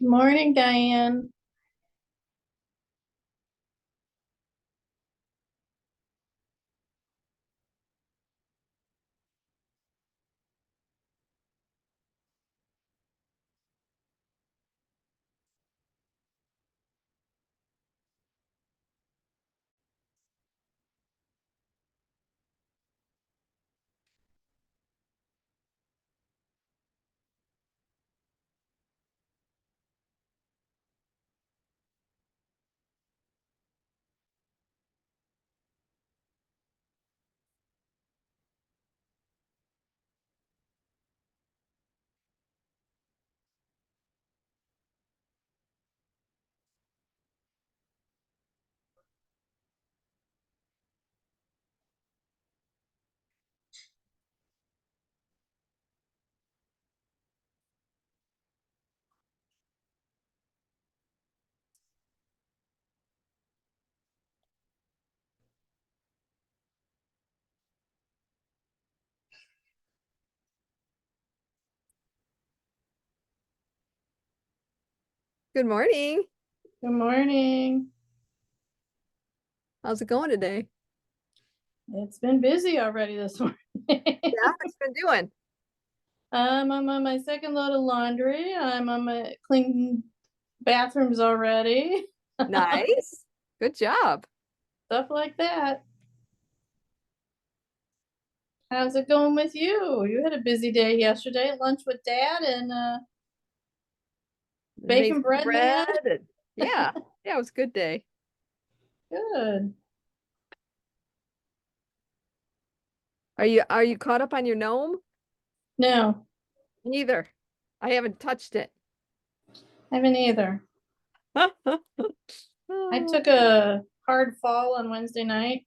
Good morning, Diane. Good morning. Good morning. How's it going today? It's been busy already this morning. Yeah, what you been doing? I'm on my second load of laundry. I'm on my cleaning bathrooms already. Nice. Good job. Stuff like that. How's it going with you? You had a busy day yesterday. Lunch with Dad and Made bacon some bread man. bread and yeah. Yeah, it was a good day. Good. Are you caught up on your gnome? No, Neither. I haven't touched it. I haven't either. I Oh, took a hard fall on Wednesday night.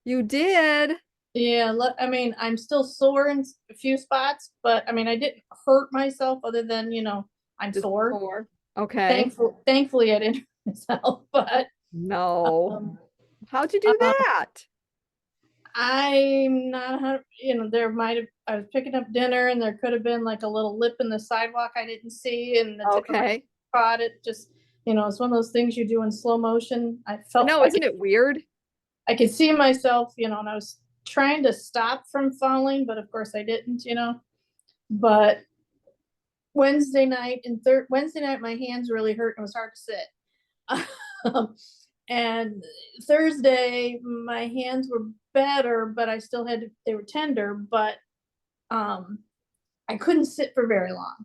you did. Yeah, I mean, I'm still sore in a few spots, but I mean, I didn't hurt myself other than, I'm Just sore. four. Okay. Thankfully, I didn't hurt myself, but No. um, How'd you do uh, that? I'm not, there might have, I was picking up dinner and there could have been like a little lip in the sidewalk I didn't see, and the tip of my Okay. caught it. Just, it's one of those things you do in slow motion. I felt No, like isn't it weird? I could see myself, and I was trying to stop from falling, but of course I didn't, But Wednesday night, my hands really hurt and it was hard to sit. And Thursday, my hands were better, but I still they were tender, but um, I couldn't sit for very long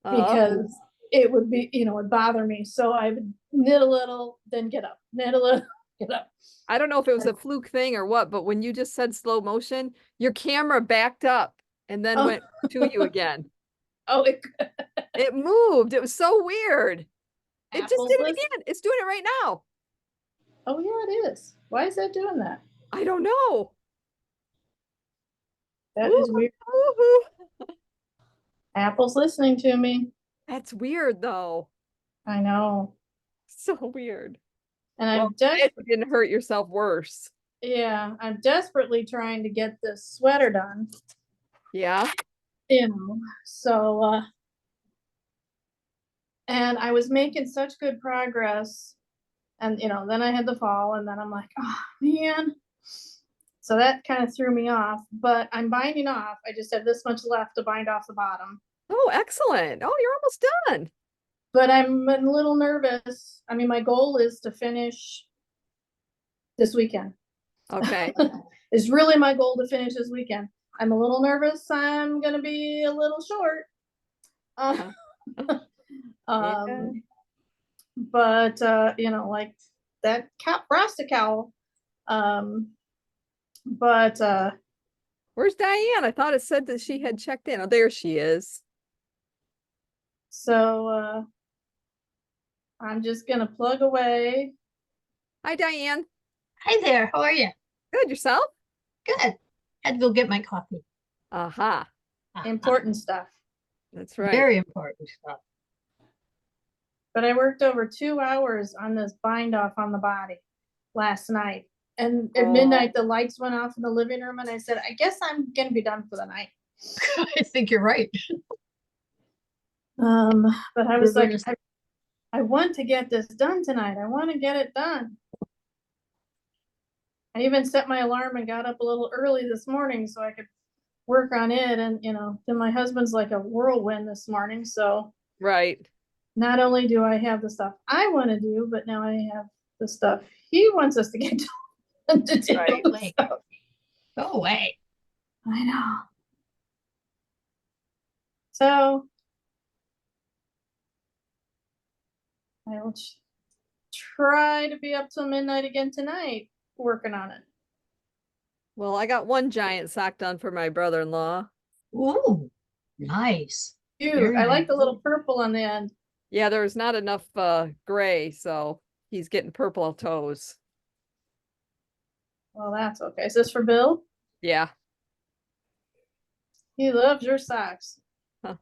Oh, because it would would bother me. So I would knit a little, then get up, knit a little, get up. I don't know if it was a fluke thing or what, but when you just said slow motion, your camera backed up and then Oh, went to you again. oh, It moved. It was so weird. It just apples did it list. again. It's doing it right now. Oh, yeah, it is. Why is that doing that? I don't know. That is Woo-hoo, weird. woo-hoo. Apple's listening to me. That's weird though. I know. So weird. And Well, glad you didn't hurt yourself worse. I'm desperately trying to get this sweater done, Yeah. So and I was making such good progress, and then I had the fall, and then I'm like, oh man. So that kind of threw me off, but I'm binding off. I just have this much left to bind off the bottom. Oh, excellent. Oh, you're almost done. But I'm a little nervous. I mean, my goal is to finish this weekend. Okay. Is really my goal to finish this weekend. I'm a little nervous. I'm gonna be a little short. Uh, Uh, yeah. um, but like that RockItTeeKAL. Um, but Where's Diane? I thought it said that she had checked in. Oh, there she is. so I'm just gonna plug away. Hi, Diane. Hi there. How are you? Good. Yourself? Good. Had to go get my coffee. Aha. Important stuff. That's right. Very important stuff. But I worked over 2 hours on this bind off on the body last night. And at Oh, midnight, the lights went off in the living room, and I said, I guess I'm gonna be done for the night. I think you're right. But I We're was like, gonna- I want to get this done tonight. I want to get it done. I even set my alarm and got up a little early this morning so I could work on it. And, then my husband's like a whirlwind this morning. So Right. not only do I have the stuff I want to do, but now I have the stuff he wants us to get done to do. Right. Wait. So, Go away. I know. So I will try to be up till midnight again tonight working on it. Well, I got one giant sock done for my brother-in-law. Ooh, nice. Cute. Very I like the nice. little purple on the end. Yeah, there's not enough gray, so he's getting purple toes. Well, that's okay. Is this for Bill? Yeah. He loves your socks. Are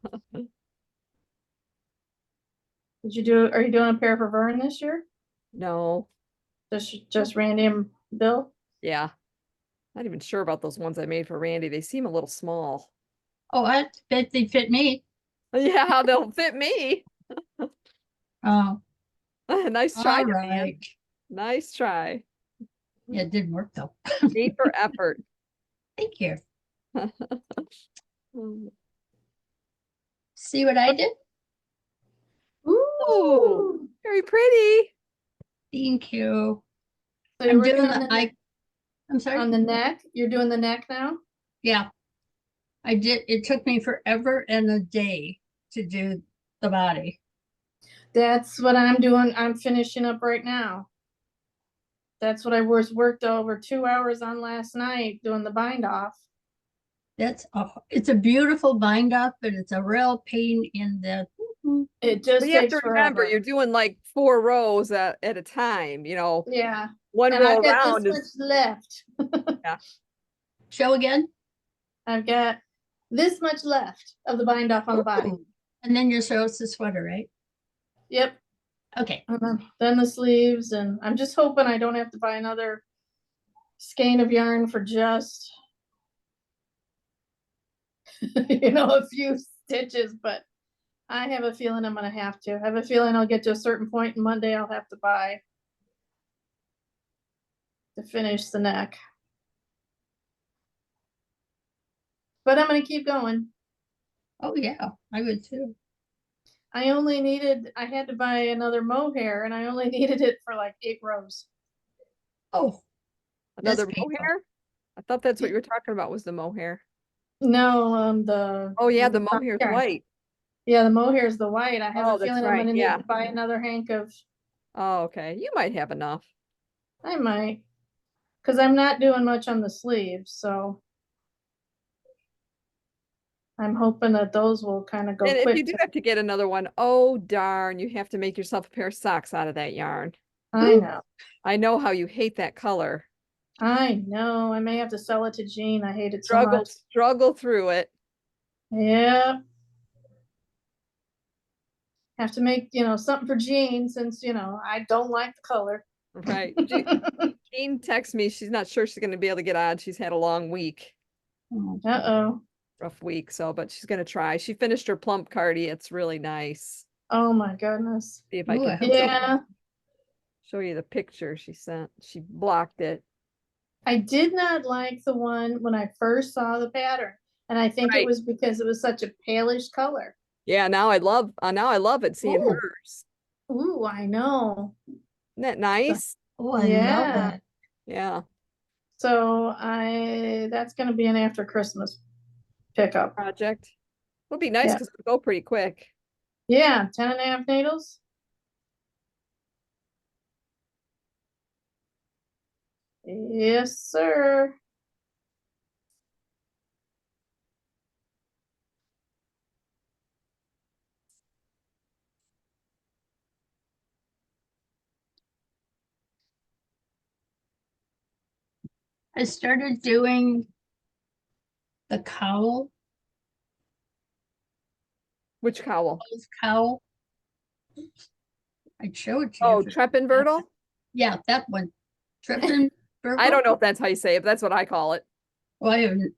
you doing a pair for Vern this year? No. Just Randy and Bill? Yeah. Not even sure about those ones I made for Randy. They seem a little small. Oh, I bet they fit me. Yeah, they'll fit me. Oh, Nice try, all Diane. right. Nice try. Yeah, it didn't work though. Made for effort. Thank you. See what I did? Ooh. Very pretty. Thank you. So I'm you're working doing on the the neck, I'm sorry. on the neck? You're doing the neck now? Yeah, I did. It took me forever and a day to do the body. That's what I'm doing. I'm finishing up right now. That's what I worked over 2 hours on last night doing the bind off. It's a beautiful bind off, but it's a real pain in the. It just But you have takes to remember, forever. you're doing like 4 rows at a time, Yeah, One and row I've got around this much is, left. yeah. Show again, I've got this much left of the bind off on the body. Ooh. And then your shows the sweater, right? Yep. Okay. Then the sleeves, and I'm just hoping I don't have to buy another skein of yarn for just a few stitches, but I have a feeling I'm gonna have to. I have a feeling I'll get to a certain point and Monday I'll have to buy to finish the neck. But I'm gonna keep going. Oh yeah, I would too. I had to buy another mohair and I only needed it for like 8 rows. Oh, that's Another painful. mohair? I thought that's what you were talking about was the mohair. No, Oh yeah, the mohair's yarn. white. Yeah, the mohair is the white. I have Oh, a that's feeling I'm right, gonna need yeah. to buy another hank of. Oh, okay. You might have enough. I might, because I'm not doing much on the sleeves, so I'm hoping that those will kind of go And if you quick. do have to get another one, oh darn, you have to make yourself a pair of socks out of that yarn. I know. I know how you hate that color. I know. I may have to sell it to Jean. I hate it so Struggle, much. struggle through it. Yeah. Have to make, something for Jean since, I don't like the color. Right. Jean texts me. She's not sure she's going to be able to get on. She's had a long week, Uh-oh. rough week. So, but she's going to try. She finished her plump cardi. It's really nice. Oh my goodness. See if I Ooh, I can hope so. Yeah. show you the picture she sent. She blocked it. I did not like the one when I first saw the pattern. And I think it Right. was because it was such a palish color. Yeah, now I love it seeing Ooh. hers. Ooh, I know. Isn't that nice? Oh, I love Yeah. it. Yeah. So that's gonna be an after Christmas pickup. Project. Would be nice Yeah. because it'll go pretty quick. Yeah, 10.5 needles. Yes, sir. I started doing the cowl, Which cowl? cowl. I'd show it to you. Oh, if it- Treppenviertel? Yeah, that one. Trippin. I don't know if that's how you say it, but that's what I call it. Well, I haven't.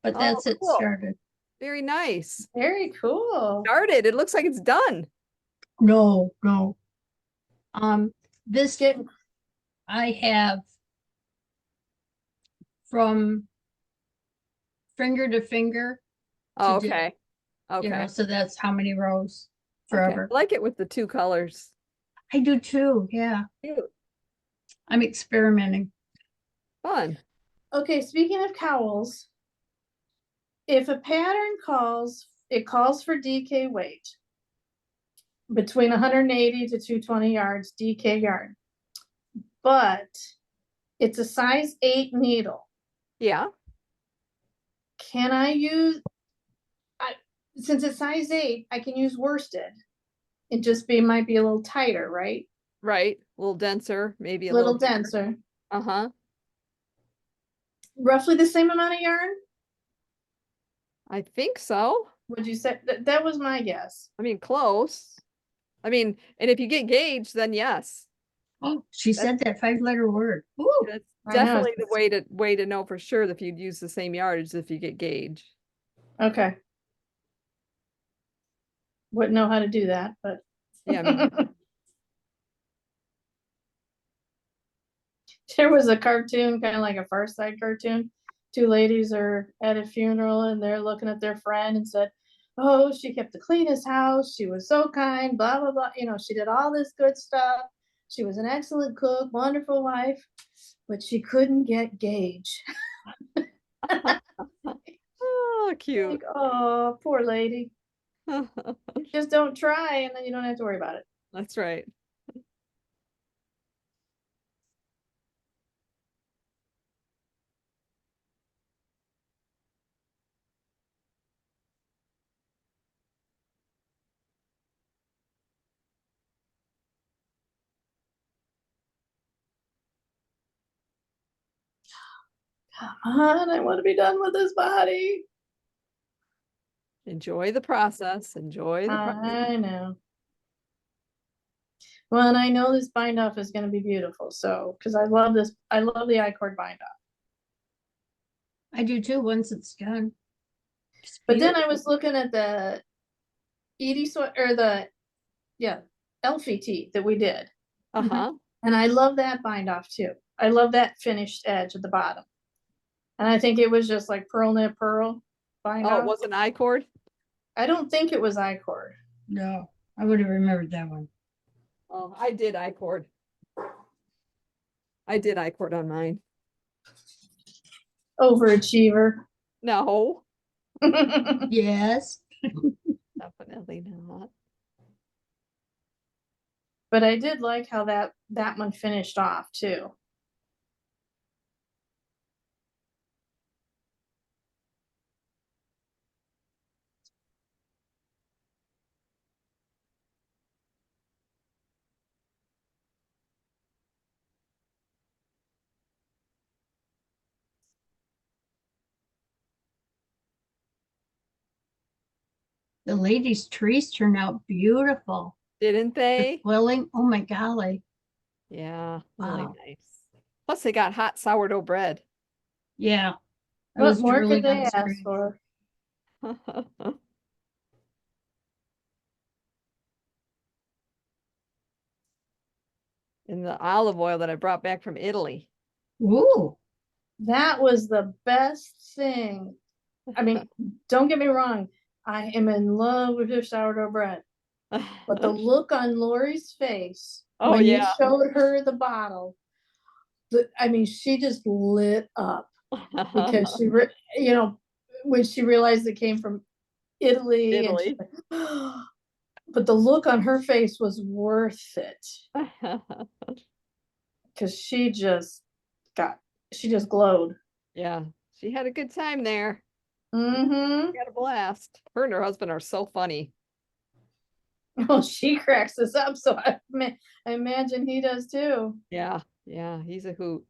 But Oh, that's it cool. started. Very nice. Very cool. Started. It looks like it's done. No, no. This Getting I have from finger to finger. Oh, do- okay. You know, Okay. so that's how many rows Okay. forever. I like it with the two colors. I do too. Yeah. Cute. I'm experimenting. Fun. Okay, speaking of cowls, if a pattern calls for DK weight between 180 to 220 yards, DK yard, but it's a size 8 needle. Yeah. Can I use, since it's size 8, I can use worsted. It just might be a little tighter, right? Right. A little denser, maybe a Little little bigger. denser. Uh-huh. Roughly the same amount of yarn? I think so. Would you say? That was my guess. I mean, close. I mean, and if you get gauge, then yes. Oh, she That's- said that 5-letter word. Ooh, That's I know. definitely the way to know for sure if you'd use the same yardage if you get gauge. Okay. Wouldn't know how to do that, but. Yeah, I mean, There was a cartoon, kind of like a Far Side cartoon. Two ladies are at a funeral and they're looking at their friend and said, "Oh, she kept the cleanest house. She was so kind, blah, blah, blah. You know, she did all this good stuff. She was an excellent cook, wonderful wife, but she couldn't get gauge." oh, cute. Like, oh, poor lady. Just don't try and then you don't have to worry about it. That's right. Come on, I want to be done with this body. Enjoy the process. Enjoy the process. I know. Well, and I know this bind off is going to be beautiful. So, because I love this, I love the I-cord bind off. I do too once it's done. It's But then I beautiful. was looking at the Edie or the, yeah, Elfie tee that we did. Uh-huh. And I love that bind off too. I love that finished edge at the bottom. And I think it was just like pearl knit pearl bind Oh, it off. was an I-cord? I don't think it was I-cord. No, I would have remembered that one. Oh, I did I-cord. I did I-cord on mine. Overachiever. No, Yes. definitely not. But I did like how that one finished off too. The ladies' trees turned out beautiful. Didn't The they? quilling, oh my golly. Yeah, really Wow. nice. Plus they got hot sourdough bread. Yeah. I What was more drooling could on they the ask screen. for? And the olive oil that I brought back from Italy. Ooh. That was the best thing. I mean, don't get me wrong. I am in love with your sourdough bread. But the look on Lori's face Oh, when you yeah. showed her the bottle, I mean, she just lit up because she, you know, when she realized it came from Italy, and she's Italy. like, but the look on her face was worth it because she just glowed. Yeah, she had a good time there. Mm-hmm. She had a blast. Her and her husband are so funny. Well, she cracks us up, so I imagine he does too. Yeah, yeah, he's a hoot.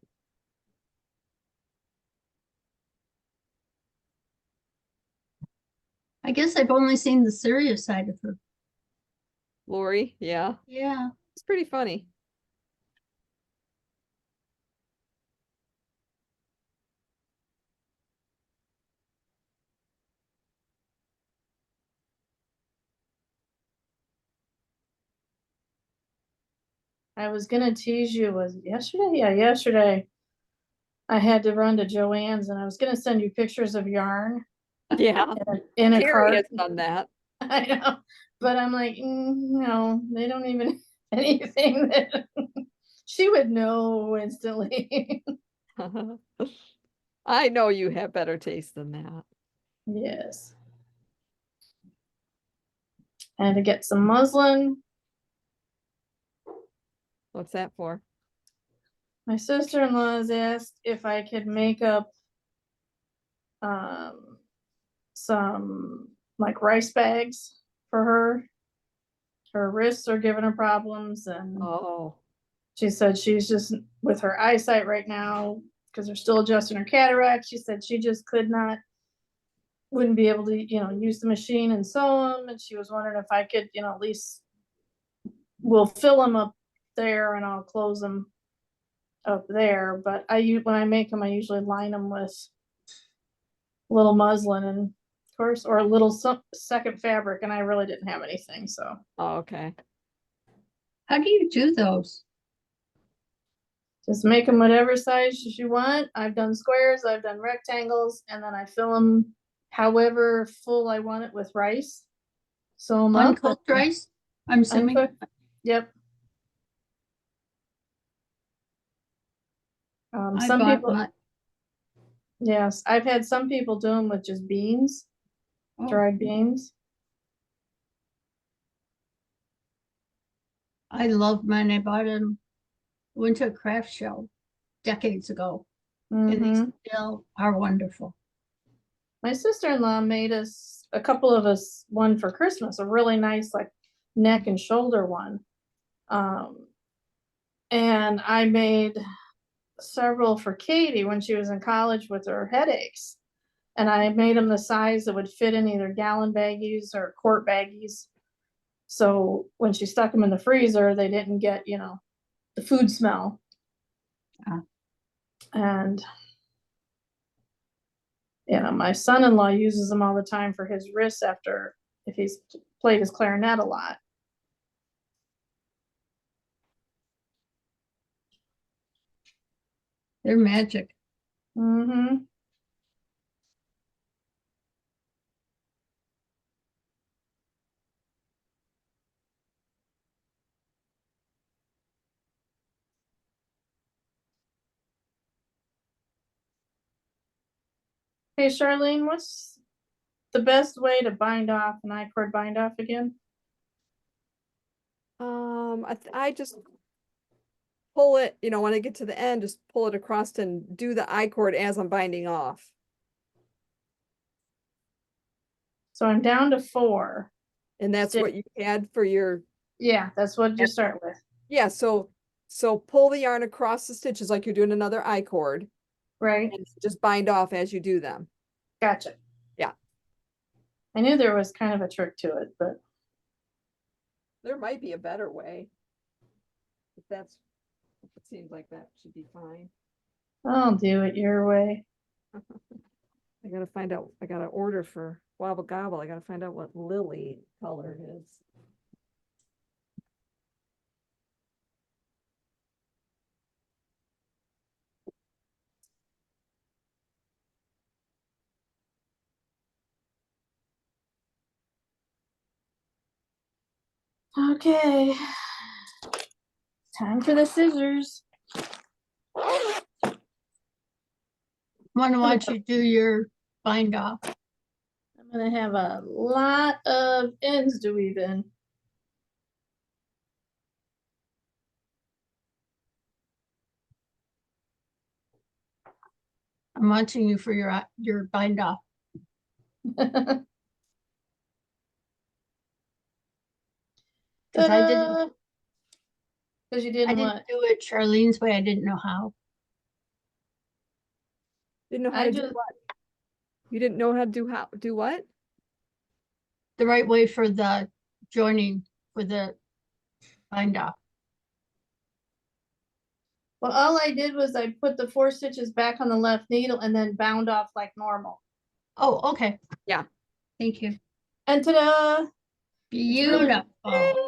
I guess I've only seen the serious side of her. Lori, yeah, Yeah. it's pretty funny. I was gonna tease you, was it yesterday? Yeah, yesterday. I had to run to Joann's and I was gonna send you pictures of yarn Yeah, in a Terry has cart. done that. I know, but I'm like, no, they don't even anything that she would know instantly. I know you have better taste than that. Yes. I had to get some muslin. What's that for? My sister-in-law has asked if I could make up some like rice bags for her. Her wrists are giving her problems, and Oh, she said she's just with her eyesight right now because they're still adjusting her cataract. She said she just wouldn't be able to, use the machine and sew them. And she was wondering if I could, at least we'll fill them up there and I'll close them up there. But when I make them, I usually line them with a little muslin and of course, or a little second fabric. And I really didn't have anything. So okay. How do you do those? just make them whatever size you want. I've done squares, I've done rectangles, and then I fill them however full I want it with rice. Sew them up. Uncooked rice? I'm assuming. Uncooked. Yep. I Some bought people, my, yes, I've had some people do them with just beans, oh, dried beans. I love mine. I bought them, went to a craft show decades ago, and they Mhm. still are wonderful. My sister-in-law made a couple of us one for Christmas, a really nice like neck and shoulder one. And I made several for Katie when she was in college with her headaches. And I made them the size that would fit in either gallon baggies or quart baggies. So when she stuck them in the freezer, they didn't get, the food smell. Ah. And my son-in-law uses them all the time for his wrists if he's played his clarinet a lot. They're magic. Mm-hmm. Hey, Charlene, what's the best way to bind off an I-cord bind off again? I just pull it, when I get to the end, just pull it across and do the I-cord as I'm binding off. So I'm down to 4. And that's what you had for your, Yeah, that's what you start with. yeah, so pull the yarn across the stitches like you're doing another I-cord Right? and just bind off as you do them. Gotcha. Yeah. I knew there was kind of a trick to it, but There might be a better way. It seems like that should be fine. I'll do it your way. I gotta find out, I gotta order for Wobble Gobble. I gotta find out what lily color it is. Okay. Time for the scissors. I want to watch you do your bind off. I'm gonna have a lot of ends to weave in. I'm watching you for your bind off. Because I didn't, Because you I didn't didn't what? do it Charlene's way. I didn't know how. Didn't know how I to do just what? You didn't know how to do what? The right way for the joining for the bind off. well, all I did was I put the 4 stitches back on the left needle and then bound off like normal. Oh, okay. Yeah. Thank you. And ta-da! Beautiful.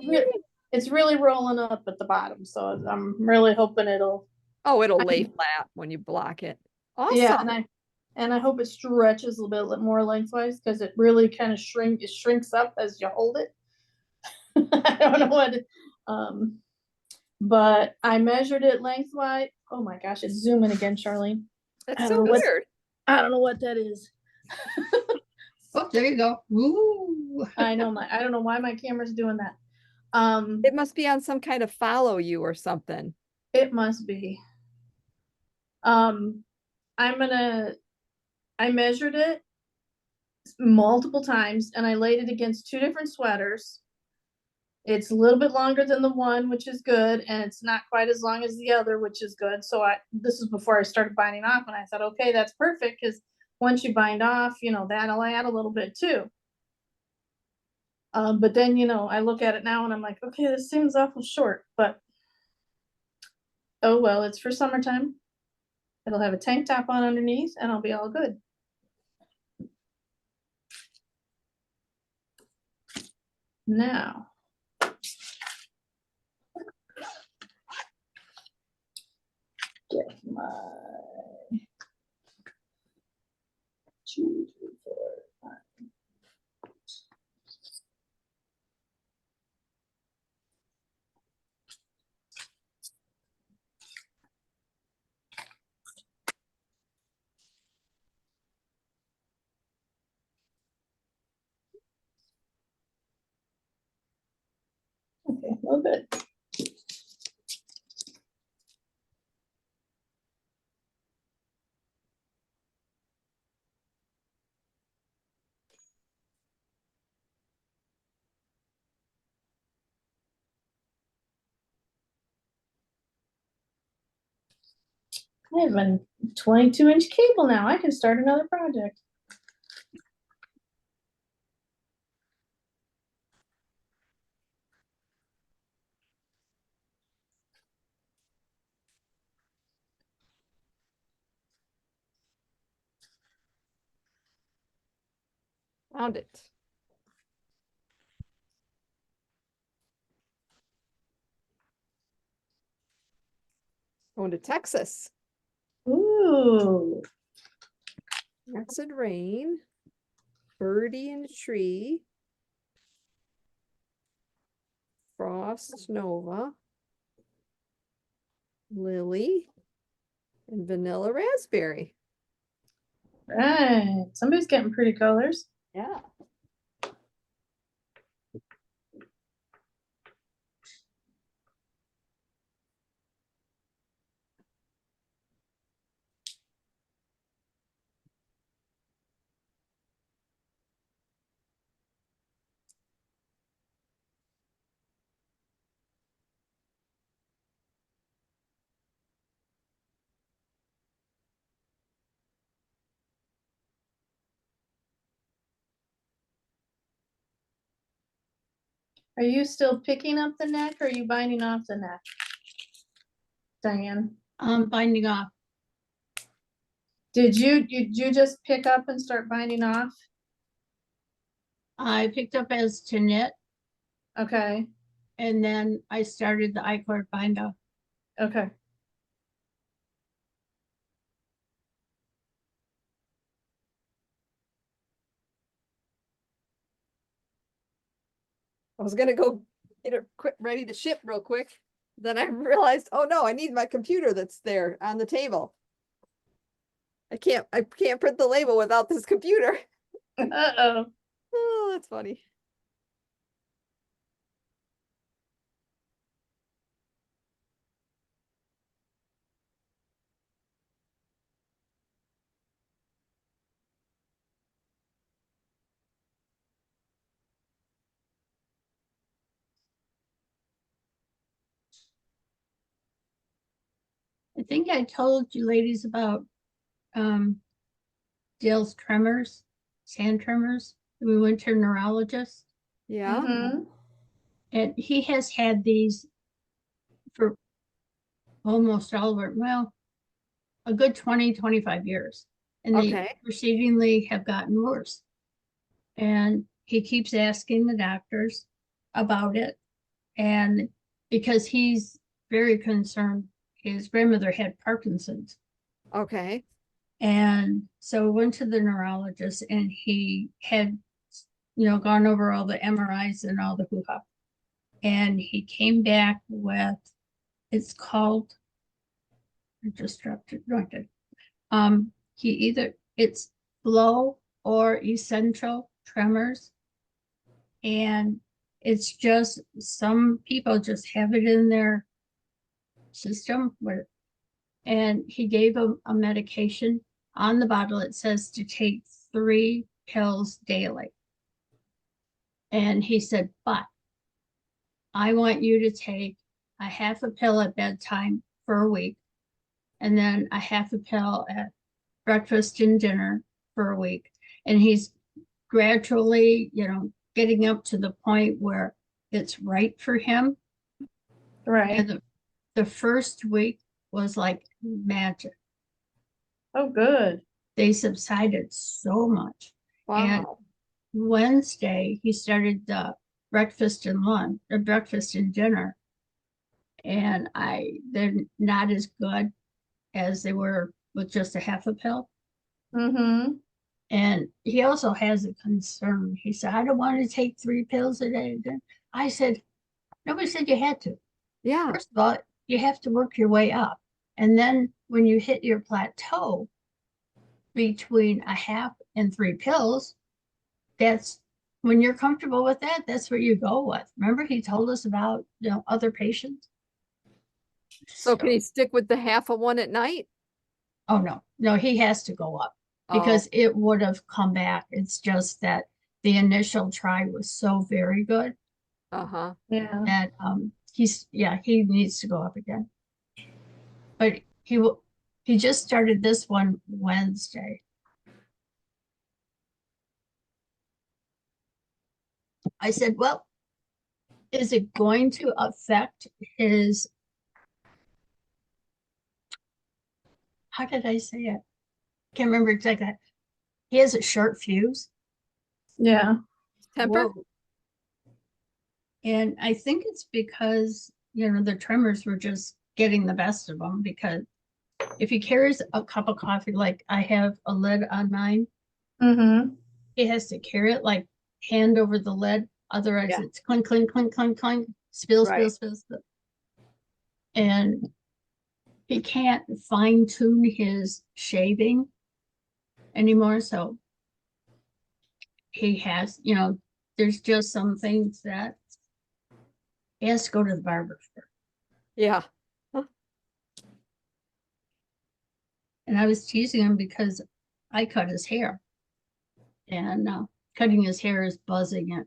Re- it's really rolling up at the bottom, so I'm really hoping it'll, Oh, it'll lay flat when you block it. yeah, Awesome. and I hope it stretches a little bit more lengthwise, because it really kind of shrinks up as you hold it. I don't know what, um, but I measured it lengthwise. Oh my gosh, it's zooming again, Charlene. That's I so don't know what, weird. I don't know what that is. Oh, there you go. Ooh. I don't know why my camera's doing that. It must be on some kind of follow you or something. It must be. Um, I measured it multiple times and I laid it against two different sweaters. It's a little bit longer than the one, which is good, and it's not quite as long as the other, which is good. So this is before I started binding off, and I thought, okay, that's perfect, because once you bind off, that'll add a little bit too. But then, I look at it now and I'm like, okay, this seems awful short, but oh well, it's for summertime. It'll have a tank top on underneath and I'll be all good. Now, get my 2, 3, 4, 5. Okay, well, good. I have a 22-inch cable now. I can start another project. Found it. Going to Texas. Ooh. Acid rain. Birdie in a tree. Frost Nova. Lily. And vanilla raspberry. Right. Somebody's getting pretty colors. Yeah. Are you still picking up the neck or are you binding off the neck, Diane? Binding off. Did you just pick up and start binding off? I picked up as to knit, Okay, and then I started the I-cord bind off. okay. I was gonna go get it quick, ready to ship real quick. Then I realized, oh no, I need my computer that's there on the table. I can't print the label without this computer. Uh-oh. Oh, that's funny. I think I told you ladies about Dale's tremors, sand tremors. We went to a neurologist, Yeah. Mm-hmm. and he has had these for almost all of our, well, a good 20, 25 years. And they Okay. proceedingly have gotten worse. And he keeps asking the doctors about it. And because he's very concerned, his grandmother had Parkinson's. Okay. And so we went to the neurologist and he had, gone over all the MRIs and all the hoo-ha. And he came back with, it's called, I just dropped it, right there. It's flow or essential tremors. And it's just, some people just have it in their system and he gave him a medication. On the bottle, it says to take 3 pills daily. And he said, but I want you to take a half a pill at bedtime for a week, and then a half a pill at breakfast and dinner for a week. And he's gradually, getting up to the point where it's right for him. Right. And the first week was like magic. Oh, good. They subsided so much. And Wow. Wednesday, he started the breakfast and dinner. And they're not as good as they were with just a half a pill. Mm-hmm. And he also has a concern. He said, I don't want to take 3 pills a day. I said, nobody said you had to. Yeah. First of all, you have to work your way up. And then when you hit your plateau between a half and 3 pills, that's when you're comfortable with that, that's what you go with. Remember, he told us about, other patients. So can he stick with the half of one at night? Oh, no, he has to go up Oh, because it would have come back. It's just that the initial try was so very good uh-huh. Yeah. that he needs to go up again. But he just started this one Wednesday. I said, well, is it going to affect his, how did I say it? Can't remember exactly. He has a short fuse. Yeah. Temper? Whoa. And I think it's because, the tremors were just getting the best of him, because if he carries a cup of coffee, like I have a lid on mine, Mm-hmm. he has to carry it like hand over the lid. Otherwise Yeah. it's clink, clink, clink, clink, clink, spill, spill, Right. spill, spill. And he can't fine tune his shaving anymore. So he has, there's just some things that he has to go to the barber for. Yeah. And I was teasing him because I cut his hair, and cutting his hair is buzzing it.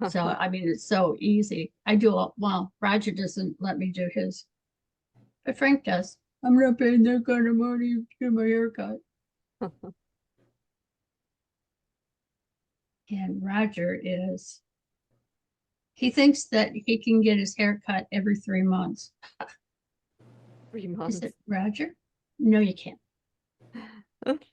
So, I mean, it's so easy. Well, Roger doesn't let me do his, but Frank does. I'm not paying that kind of money to get my hair cut. And Roger he thinks that he can get his hair cut every 3 months. 3 I months. said, Roger, no, you can't. Okay.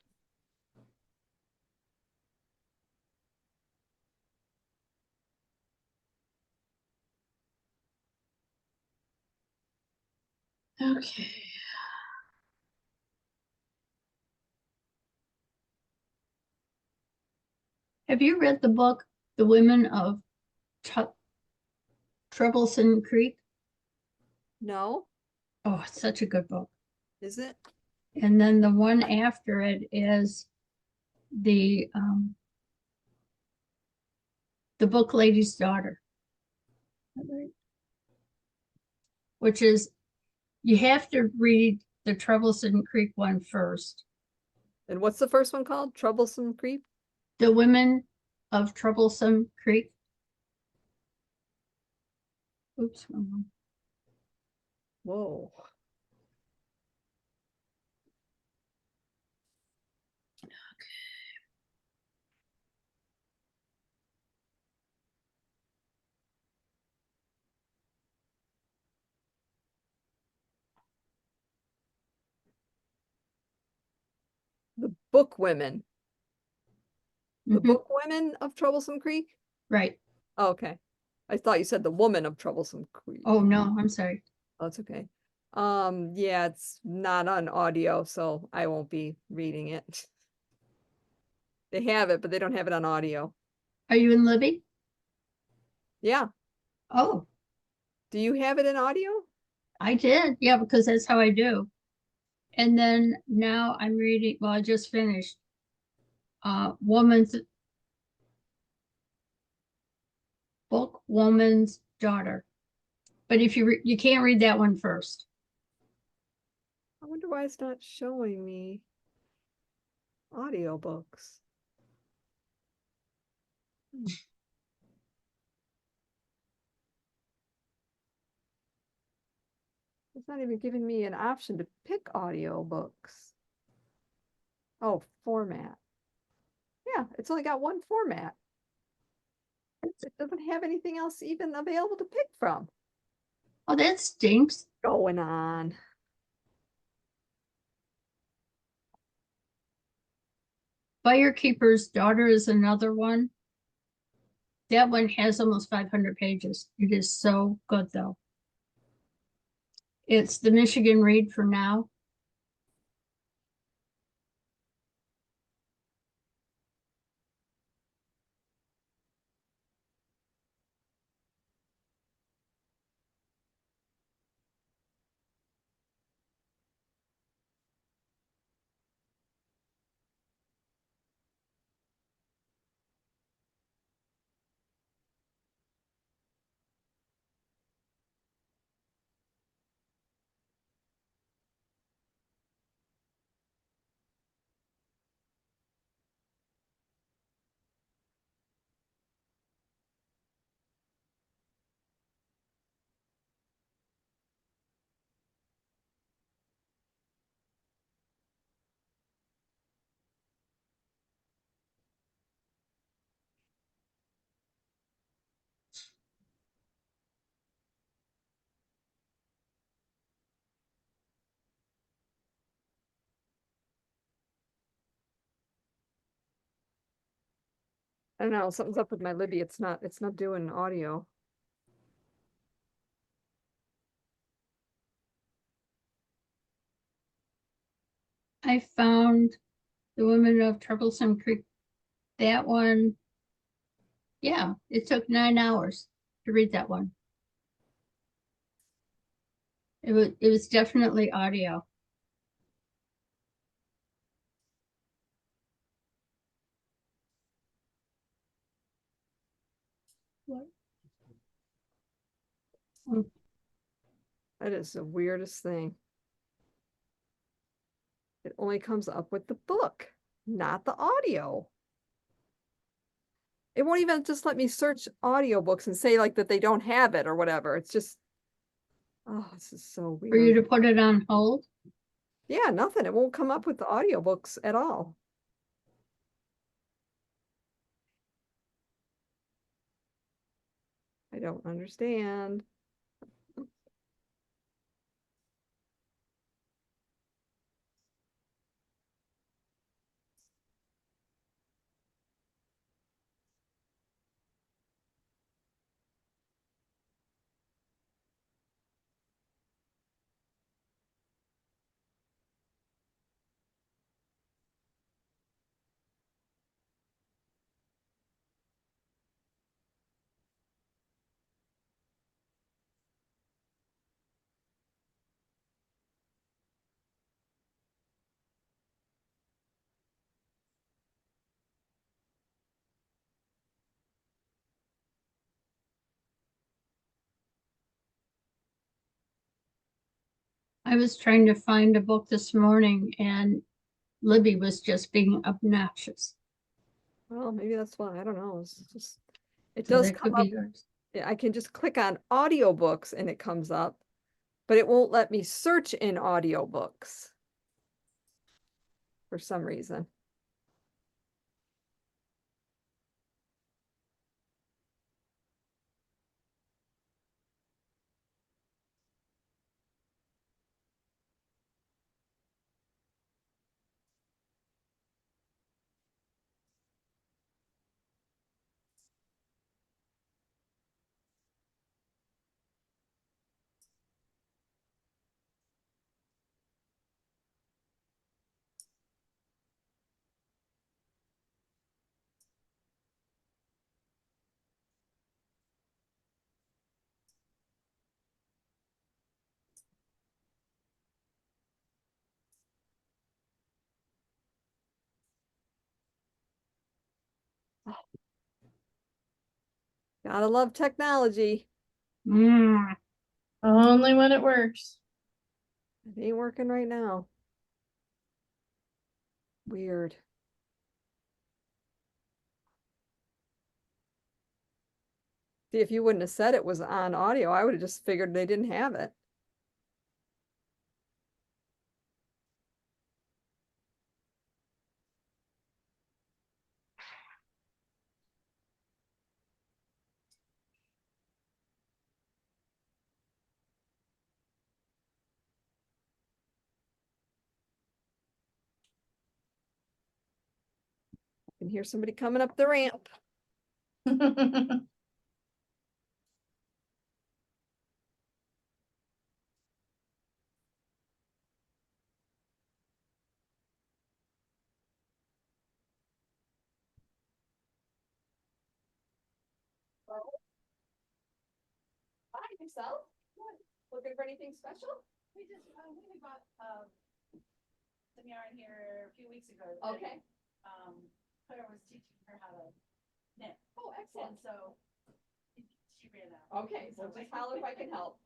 Have you read the book, The Women of Troublesome Creek? No, Oh, it's such a good book. is it? And then the one after it is the Book Lady's Daughter, which is, you have to read the Troublesome Creek one first. And what's the first one called? Troublesome Creep? The Women of Troublesome Creek. Oops. Whoa. The book women. The Mhm. book women of Troublesome Creek? Right. Oh, okay. I thought you said the woman of troublesome queen. Oh, no, I'm sorry. Oh, that's okay. Yeah, it's not on audio, so I won't be reading it. They have it, but they don't have it on audio. Are you in Libby? Yeah. Oh, Do you have it in audio? I did. Yeah, because that's how I do. And then now I'm reading, well, I just finished Woman's Book, Woman's Daughter. But if you can't read that one first. I wonder why it's not showing me audiobooks. It's not even giving me an option to pick audiobooks. Oh, format. Yeah, it's only got one format. It doesn't have anything else even available to pick from. Oh, that stinks. Going on. Firekeeper's Daughter is another one. That one has almost 500 pages. It is so good, though. It's the Michigan Read for Now. I don't know, something's up with my Libby. It's not doing audio. I found The Women of Troublesome Creek. That one, yeah, it took 9 hours to read that one. It was definitely audio. What? Oh, That is the weirdest thing. It only comes up with the book, not the audio. It won't even just let me search audiobooks and say like that they don't have it or whatever. It's just, oh, this is so for you weird. to put it on hold. Yeah, nothing. It won't come up with the audiobooks at all. I don't understand. I was trying to find a book this morning and Libby was just being obnoxious. Well, maybe that's why. I don't know. It's just, it So does that come could up. be yours. I can just click on audiobooks and it comes up, but it won't let me search in audiobooks for some reason. Gotta love technology. Mm. Only when it works. It ain't working right now. Weird. See, if you wouldn't have said it was on audio, I would have just figured they didn't have it. I can hear somebody coming up the ramp. Hi, yourself? What? Looking for anything special? We bought some yarn here a few weeks ago. that, Okay. Claire was teaching her how to knit, Oh, and excellent. so she ran out. Okay, so just holler if I can help.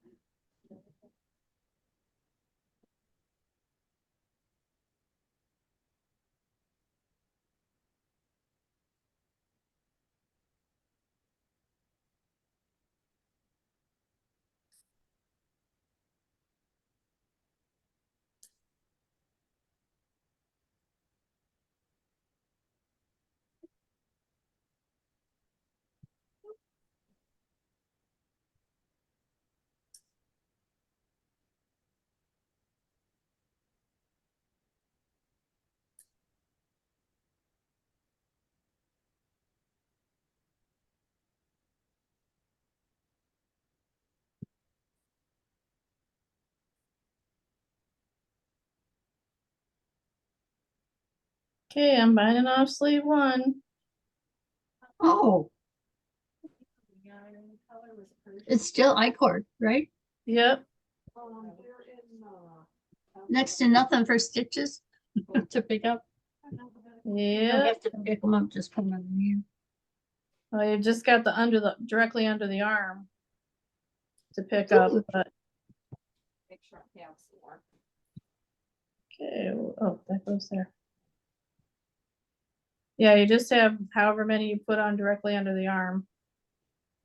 Okay, I'm binding off sleeve 1. Oh, The yarn and the color was Persian. it's still I-cord, right? Yep. They're in, Next to nothing for stitches to pick up. You don't Yep. have to pick them up, just put them in the hand. Well, you've just got the directly under the arm to pick up, Ooh. but make sure I have some more. okay. Oh, that goes there. Yeah, you just have however many you put on directly under the arm.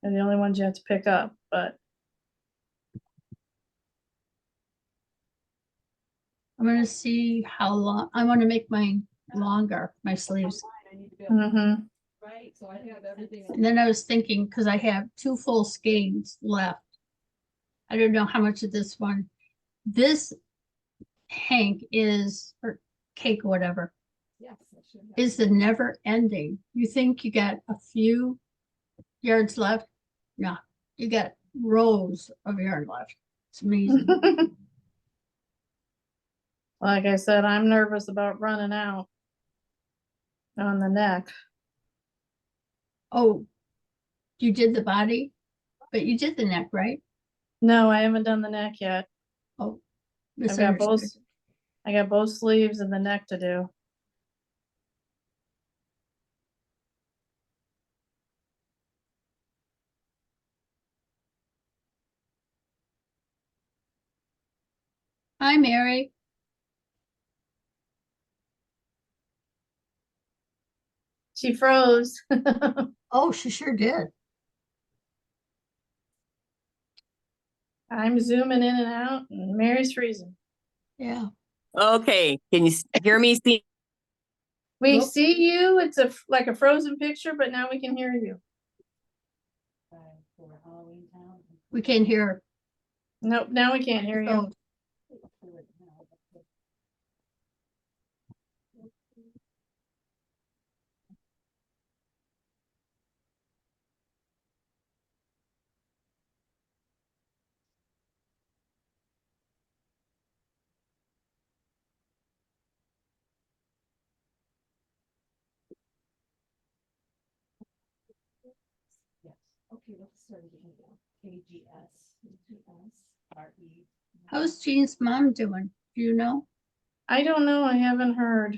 And the only ones you have to pick up, but I'm gonna see how long, I wanna make mine longer, my sleeves. I need to be able to, mhm. right, so I have everything. And then I was thinking, cause I have 2 full skeins left. I don't know how much of this one. This hank is, or cake, whatever, Yes, I should have. is the never ending. You think you got a few yards left? No, you got rows of yarn left. It's amazing. Like I said, I'm nervous about running out on the neck. Oh, you did the body, but you did the neck, right? No, I haven't done the neck yet. Oh, I've got both. misunderstood. I got both sleeves and the neck to do. Hi, Mary. She froze. Oh, she sure did. I'm zooming in and out, and Mary's freezing. Yeah. Okay, can you hear me? See? We Nope. see you. It's like a frozen picture, but now we can hear you. For Halloween Town. We can't hear her. Nope, now we can't hear you. Oh, Yes. Okay, let's start again now. KGS. how's Jean's mom doing? Do you know? I don't know. I haven't heard.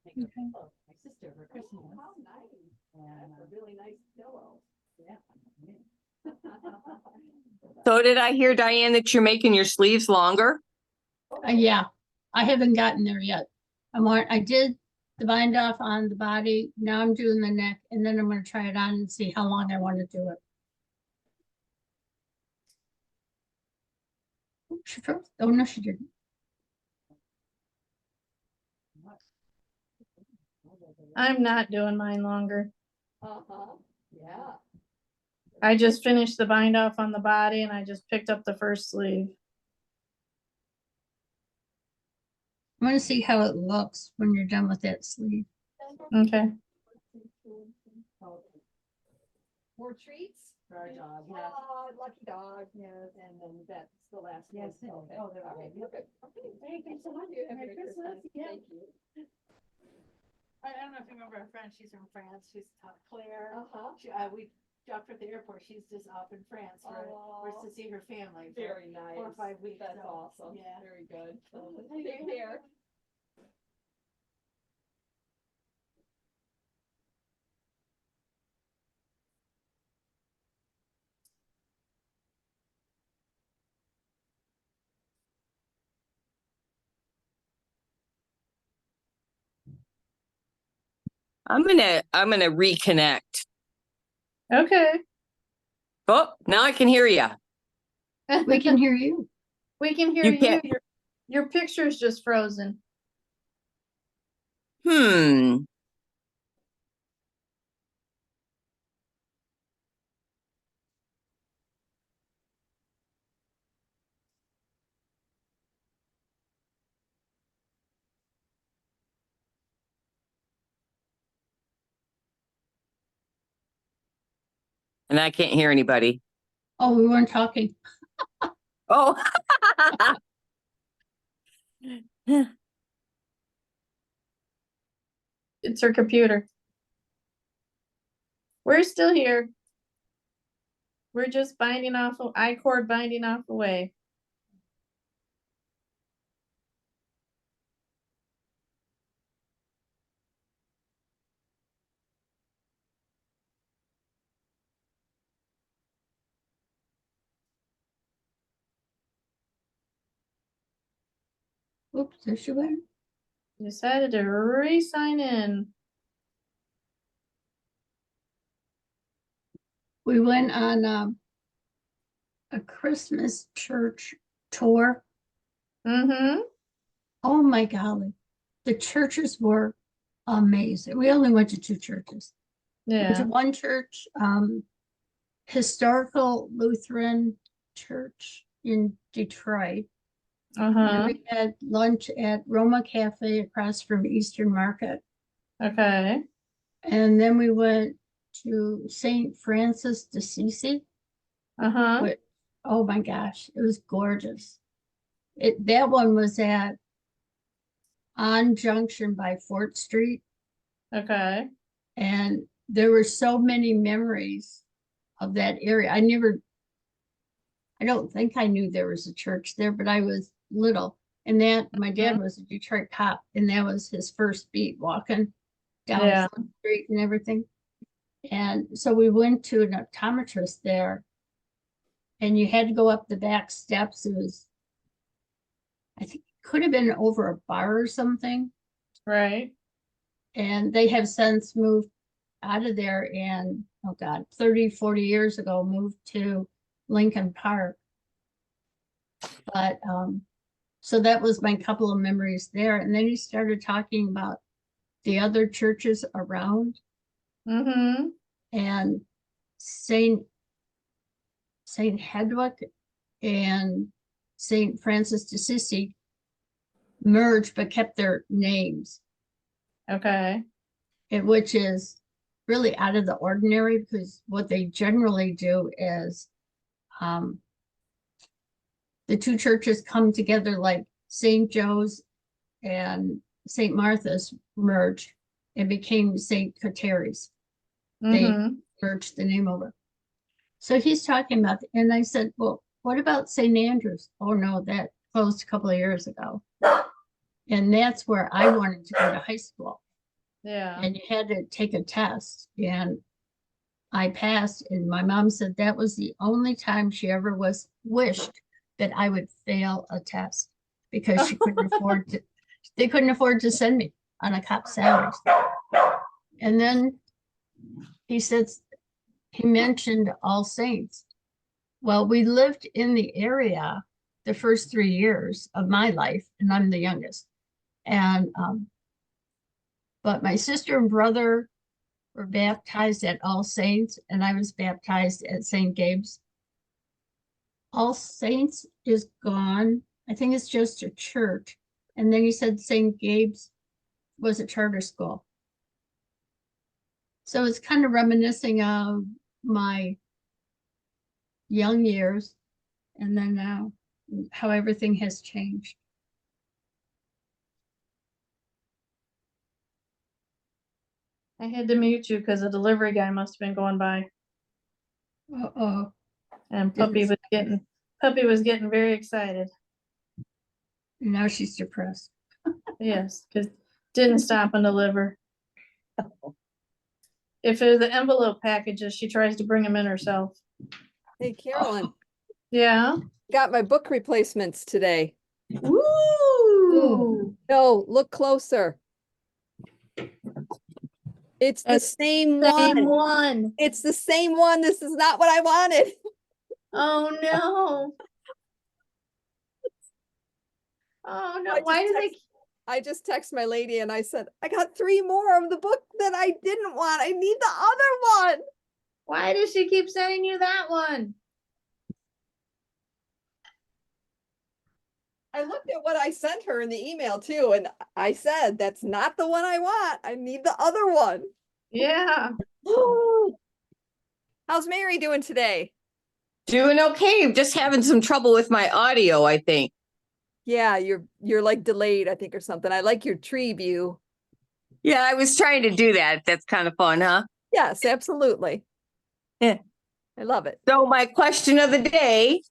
Okay. My sister, her Christmas. How nice. And, That's a really nice pillow. yeah. So did I hear, Diane, that you're making your sleeves longer? Yeah, I haven't gotten there yet. I did the bind off on the body. Now I'm doing the neck, and then I'm gonna try it on and see how long I want to do it. Oh, she froze. Oh, no, she didn't. I'm not doing mine longer. Uh-huh, yeah. I just finished the bind off on the body and I just picked up the first sleeve. I'm gonna see how it looks when you're done with that sleeve. Okay. More treats? For our dog, yes. Oh, lucky dog, yes, and then that's the last one. Yes, Okay. oh, they're All right, okay. perfect. Okay, thank you so much. Have a Merry good Christmas, yeah. Thank you. I don't know if you remember our friend, she's from France, she's Claire. Uh-huh. We dropped her at the airport, she's just up in France for Aw. to see her family. for Very nice. 4 or 5 weeks. That's so, awesome. Yeah. Very good. Thank Take you. care. I'm gonna reconnect. Okay. Oh, now I can hear you. We can hear you. We can hear You you. can't- Your picture's just frozen. Hmm. And I can't hear anybody. Oh, we weren't talking. Oh. It's her computer. We're still here. We're just binding off, I-cord binding off away. Oops, there she went. Decided to re-sign in. We went on a Christmas church tour. Mm-hmm. Oh my golly, the churches were amazing. We only went to 2 churches. Went to Yeah. one church, historical Lutheran church in Detroit. And then Uh-huh. we had lunch at Roma Cafe across from Eastern Market. Okay. And then we went to St. Francis d'Assisi. Uh-huh. But oh my gosh, it was gorgeous. That one was at on Junction by Fort Street, Okay. and there were so many memories of that area. I don't think I knew there was a church there, but I was little. And that my dad was a Detroit cop, and that was his first beat walking down Yeah. Fort Street and everything. And so we went to an optometrist there, and you had to go up the back steps. It was, I think, it could have been over a bar or something. Right. And they have since moved out of there and, oh God, 30, 40 years ago, moved to Lincoln Park. But so that was my couple of memories there. And then he started talking about the other churches around, Mm-hmm. and Saint Hedwig and Saint Francis d'Assisi merged but kept their names, Okay. which is really out of the ordinary, because what they generally do is the 2 churches come together, like St. Joe's and St. Martha's merged and became St. Kateri's. They Mm-hmm. merged the name over. So he's talking about, and I said, well, what about St. Andrew's? Oh no, that closed a couple of years ago. And that's where I wanted to go to high school. Yeah. And you had to take a test. And I passed, and my mom said that was the only time she ever wished that I would fail a test because she couldn't afford to, they couldn't afford to send me on a cop salary. And then he mentioned All Saints. Well, we lived in the area the first 3 years of my life, and I'm the youngest. And but my sister and brother were baptized at All Saints, and I was baptized at St. Gabe's. All Saints is gone. I think it's just a church. And then he said St. Gabe's was a charter school. So it's kind of reminiscing of my young years and then now how everything has changed. I had to mute you because the delivery guy must have been going by, Uh-oh. and Didn't- Puppy was getting very excited. Now she's depressed. Yes, because didn't stop and deliver. If it was the envelope packages, she tries to bring them in herself. Hey, Carolyn, Yeah. got my book replacements today. Woo! No, look closer. It's the It's same Same one. one. It's the same one. This is not what I wanted. Oh no. Oh no. Why do they? I just text my lady and I said, I got 3 more of the book that I didn't want. I need the other one. Why does she keep sending you that one? I looked at what I sent her in the email too, and I said, that's not the one I want. I need the other one. Yeah. How's Mary doing today? Doing okay. Just having some trouble with my audio, I think. Yeah, you're like delayed, I think, or something. I like your tree view. Yeah, I was trying to do that. That's kind of fun, huh? Yes, absolutely. Yeah. I love it. So my question of the day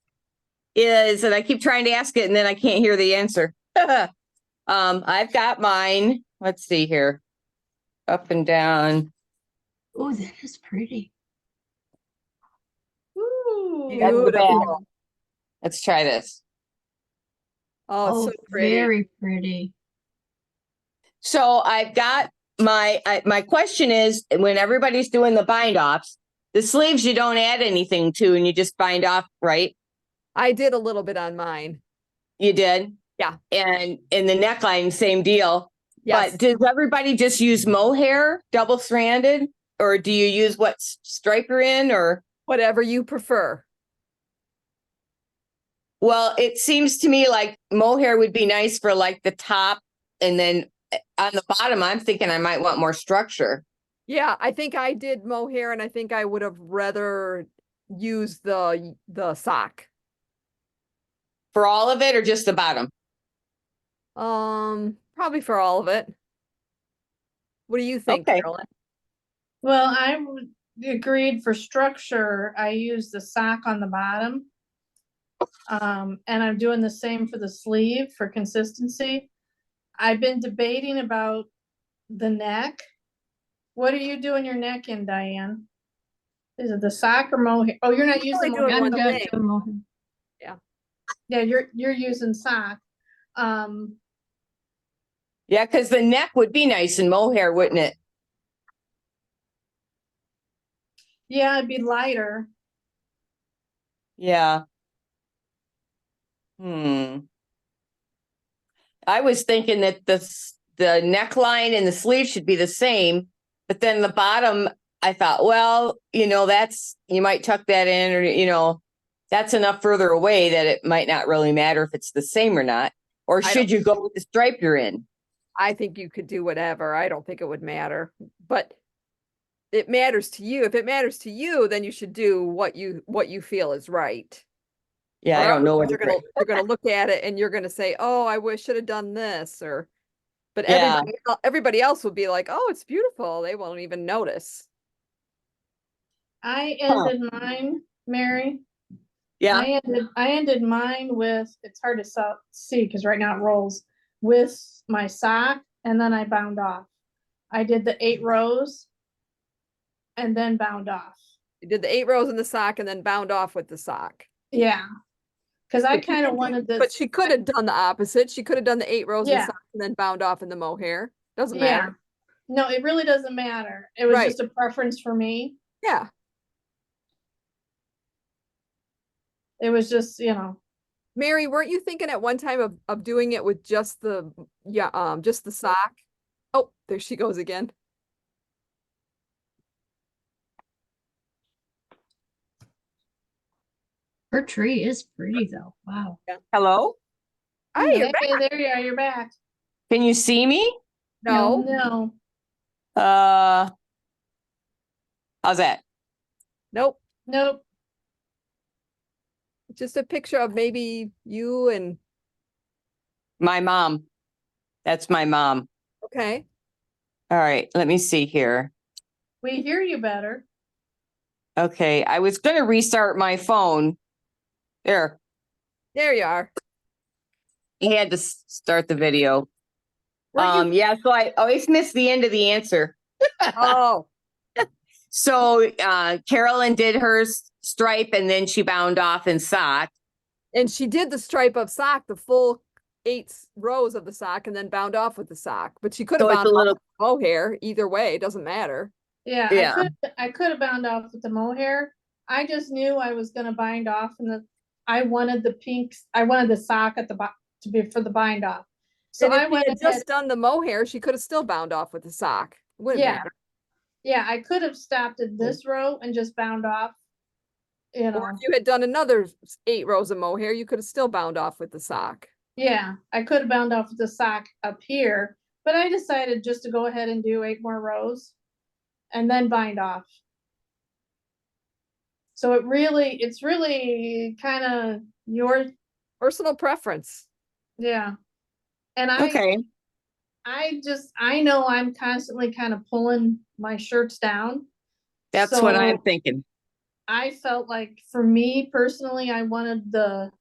is, and I keep trying to ask it and then I can't hear the answer. I've got mine. Let's see here. Up and down. Oh, that is pretty. Ooh. That's the back. Beautiful. Let's try this. Oh, Oh, so pretty. very pretty. So I've got my question is, when everybody's doing the bind offs, the sleeves you don't add anything to and you just bind off, right? I did a little bit on mine. You did? Yeah. And in the neckline, same deal. Yes. But does everybody just use mohair, double stranded? Or do you use what stripe you're in? Or, Whatever you prefer. well, it seems to me like mohair would be nice for like the top. And then on the bottom, I'm thinking I might want more structure. Yeah, I think I did mohair, and I think I would have rather used the sock. For all of it or just the bottom? Probably for all of it. What do you think, Okay. Carolyn? Well, agreed for structure. I use the sock on the bottom. And I'm doing the same for the sleeve for consistency. I've been debating about the neck. What are you doing your neck in, Diane? Is it the sock or mohair? Oh, you're not using doing mohair. one I'm done thing. doing mohair. Yeah, you're using sock. Yeah, because the neck would be nice in mohair, wouldn't it? Yeah, it'd be lighter. Yeah. I was thinking that the neckline and the sleeve should be the same, but then the bottom, I thought, well, that's, you might tuck that in, or, that's enough further away that it might not really matter if it's the same or not. Or should you go with the stripe you're in? I think you could do whatever. I don't think it would matter, but it matters to you. If it matters to you, then you should do what you feel is right. Yeah, I don't know what you're gonna look at it and you're gonna say, "Oh, I should have done this," but Yeah. everybody else would be like, "Oh, it's beautiful." They won't even notice. I ended mine, Mary. Yeah. I ended mine with, it's hard to see because right now it rolls, with my sock, and then I bound off. I did the 8 rows and then bound off. You did the 8 rows in the sock and then bound off with the sock. Yeah. Cause I But you kind of did- wanted this. But she could have done the opposite. She could have done the 8 rows in the Yeah. sock and then bound off in the mohair. Doesn't Yeah. matter. No, it really doesn't matter. It was Right. just a preference for me. Yeah. It was just, you know, Mary, weren't you thinking at one time of doing it with just the just the sock? Oh, there she goes again. Her tree is pretty though. Wow. Hello? Hi, you're hey, back. there you are, you're back. Can you see me? No, No. Uh, how's that? nope. Nope. Just a picture of maybe you and My mom. That's my mom. okay. All right, let me see here. We hear you better. Okay, I was gonna restart my phone. There, There you are. he had to start the video. Weren't you- Yeah, so I always miss the end of the answer. Oh, So Carolyn did her stripe and then she bound off in sock. and she did the stripe of sock, the full 8 rows of the sock, and then bound off with the sock. But she could have So it's bound a off little, with mohair. Either way, it doesn't matter. Yeah, Yeah. I could have bound off with the mohair. I just knew I was gonna bind off and I wanted the pinks, I wanted the sock at the to be for the bind off. So And if I she went had ahead, just done the mohair, she could have still bound off with the sock. Wouldn't yeah, matter. yeah, I could have stopped at this row and just bound off. You Or know, if you had done another 8 rows of mohair, you could have still bound off with the sock. yeah, I could have bound off with the sock up here, but I decided just to go ahead and do 8 more rows and then bind off. So it's really kind of your, Personal preference. yeah. And okay. I know I'm constantly kind of pulling my shirts down. That's what I'm So thinking. I felt like for me personally, I wanted the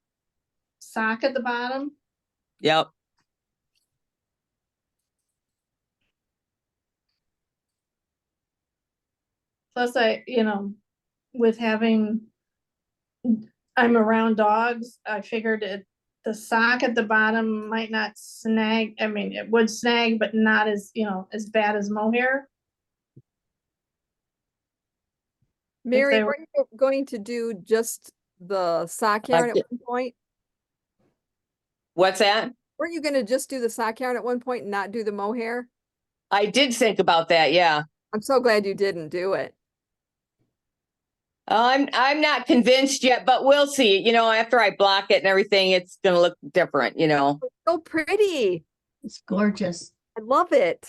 sock at the bottom. Yep. Plus you know, with having, I'm around dogs, I figured the sock at the bottom might not snag. I mean, it would snag, but not as, you know, as bad as mohair. Mary, they were- weren't you going to do just the sock yarn at did- one point? What's that? Weren't you going to just do the sock yarn at one point and not do the mohair? I did think about that, yeah. I'm so glad you didn't do it. I'm not convinced yet, but we'll see. You know, after I block it and everything, it's gonna look different, you know. So pretty. It's gorgeous. I love it.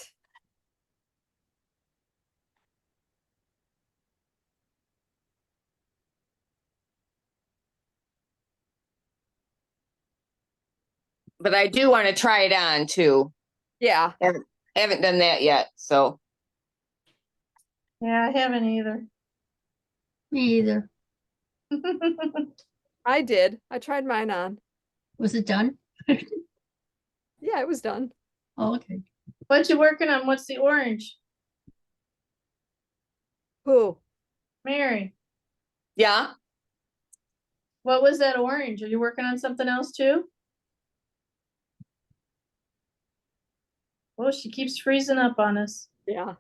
But I do want to try it on too. Yeah. Haven't done that yet, so Yeah, I haven't either. Me either. I did. I tried mine on. Was it done? Yeah, it was done. Oh, okay. What you working on? What's the orange? Who? Mary, yeah. what was that orange? Are you working on something else too? Oh, she keeps freezing up on us. Yeah.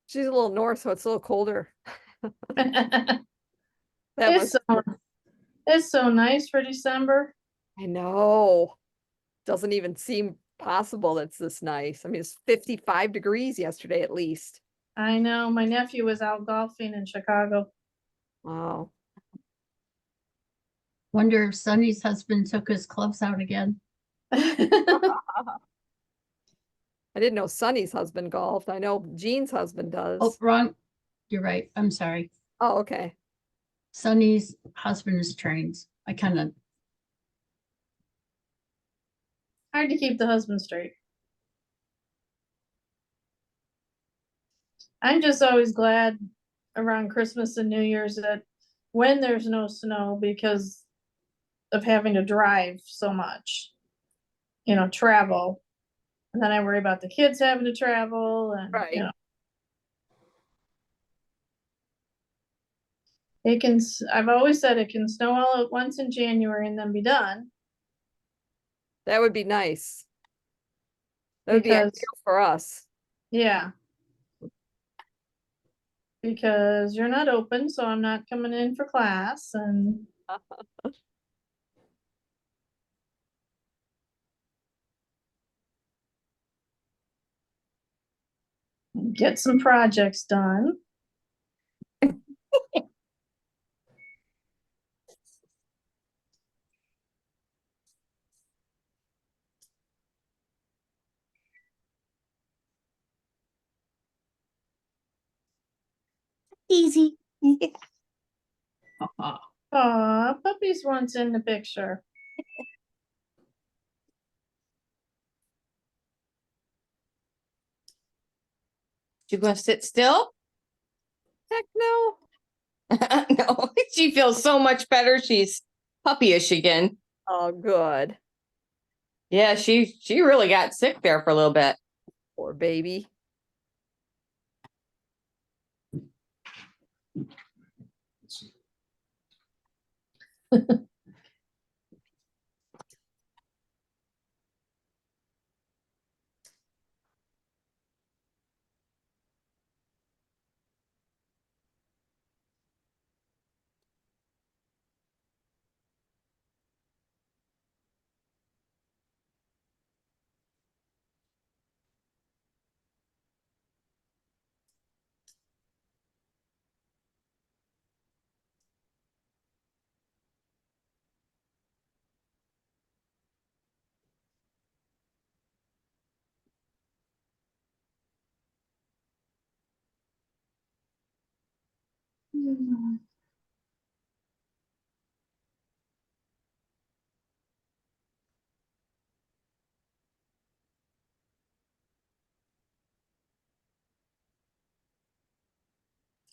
She's a little north, so it's a little colder. That It's was, so, it's so nice for December. I know. Doesn't even seem possible that's this nice. I mean, it's 55 degrees yesterday at least. I know, my nephew was out golfing in Chicago. Wow. Wonder if Sonny's husband took his clubs out again. I didn't know Sonny's husband golfed. I know Jean's husband Oh, does. wrong. You're right. I'm sorry. Oh, okay. Sonny's husband is trained. I kind of, Hard to keep the husband straight. I'm just always glad around Christmas and New Year's that when there's no snow because of having to drive so much, you know, travel. And then I worry about the kids having to travel and, Right. you know. It can, I've always said it can snow all at once in January and then be done. That would be nice. That would be Because, ideal for us. yeah. Because you're not open, so I'm not coming in for class and get some projects done. Easy. Aw, puppies once in the picture. You gonna sit still? Heck no. No, she feels so much better. She's puppyish again. Oh, good. Yeah, she really got sick there for a little bit. Poor baby.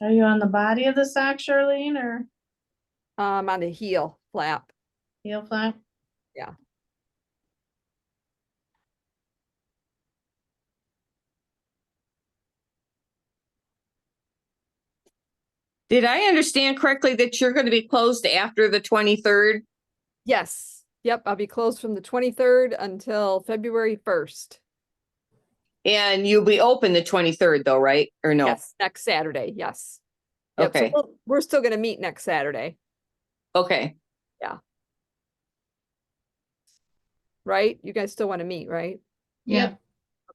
Are you on the body of the sock, Charlene, or On the heel flap. heel flap? Yeah. Did I understand correctly that you're going to be closed after the 23rd? Yes. Yep. I'll be closed from the 23rd until February 1st. And you'll be open the 23rd though, right? Or no? Yes. Next Saturday. Yes. Yep. Okay. So we're still going to meet next Saturday. Okay. Right? You guys still want to meet, right? Yeah,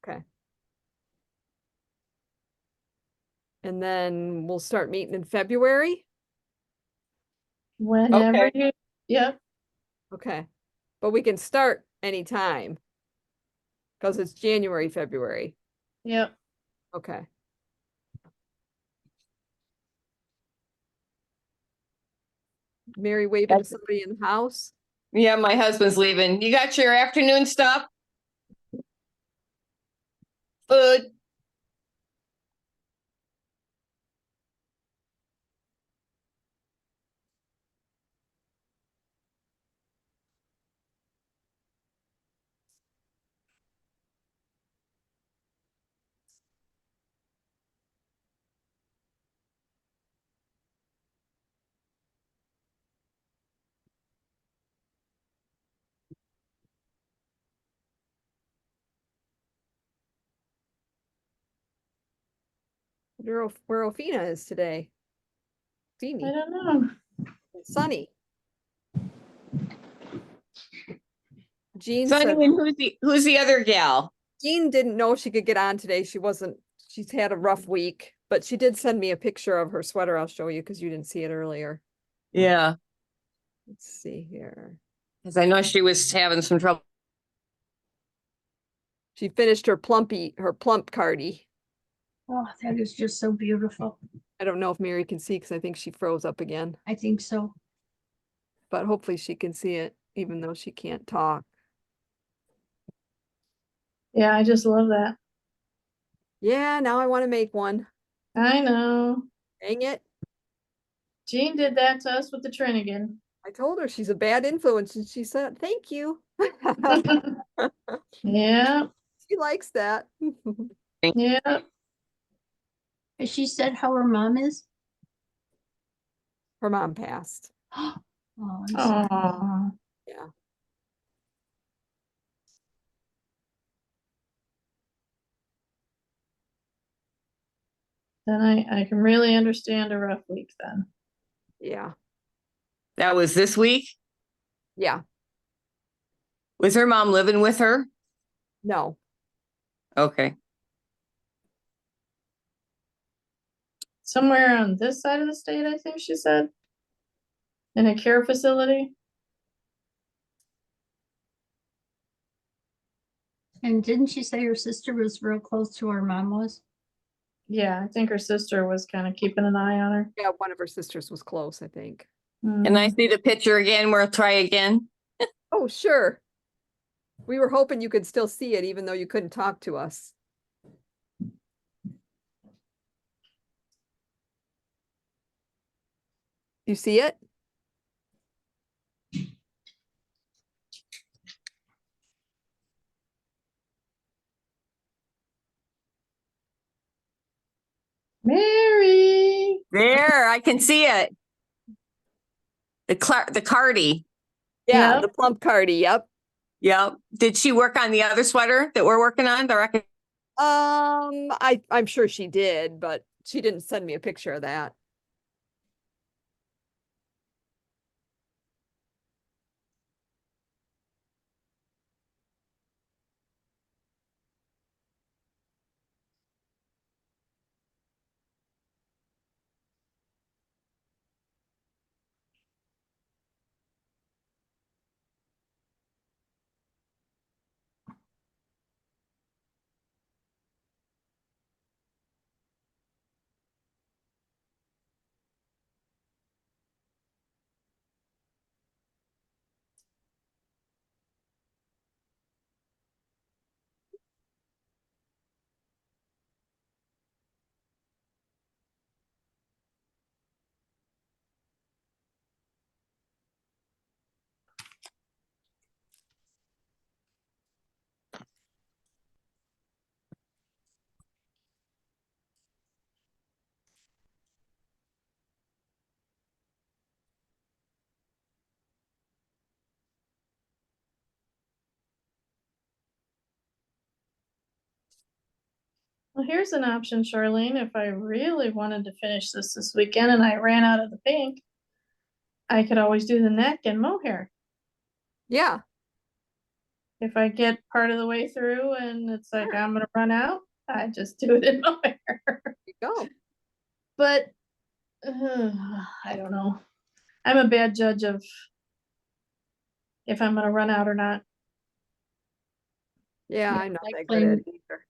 Okay. And then we'll start meeting in February. Whenever you, yep, Okay. But we can start anytime. Because it's January, February. yep. Okay. Mary waving to That's- somebody in the house. Yeah, my husband's leaving. You got your afternoon stuff? Food? Where Ofina is today. I Feeny. don't know. Sunny. Jean Sonny, said and who's the other gal? Jean didn't know she could get on today. She's had a rough week, but she did send me a picture of her sweater. I'll show you because you didn't see it earlier. Yeah, Let's see here. because I know she was having some trouble. She finished her plump cardi. oh, that is just so beautiful. I don't know if Mary can see because I think she froze up again, I think so. but hopefully she can see it, even though she can't talk. Yeah, I just love that. Yeah, now I want to make one. I know. Dang it. Jean did that to us with the Trinigan. I told her she's a bad influence and she said, thank you. Yeah. She likes that. Yeah. Has she said how her mom is? Her mom passed. Oh, I'm sorry. Aw. Yeah. Then I can really understand a rough week then. Yeah. That was this week. Yeah. Was her mom living with her? No. Okay. Somewhere on this side of the state, I think she said. In a care facility. And didn't she say her sister was real close to her mom was? Yeah, I think her sister was kind of keeping an eye on her. Yeah, one of her sisters was close, I think. Can I Mm. see the picture again? We'll try again. Oh, sure. We were hoping you could still see it, even though you couldn't talk to us. You see it? Mary. There, I can see it. The Cardi. Yeah, Yep. the plump cardi. Yep. Yep. Did she work on the other sweater that we're working on? I'm sure she did, but she didn't send me a picture of that. Well, here's an option, Charlene. If I really wanted to finish this weekend and I ran out of the pink, I could always do the neck and mohair. Yeah. If I get part of the way through and it's like Sure. I'm gonna run out, I just do it in mohair. There you go. But I don't know. I'm a bad judge of if I'm gonna run out or not. Yeah, Yeah, I'm not I that good at claim- it either.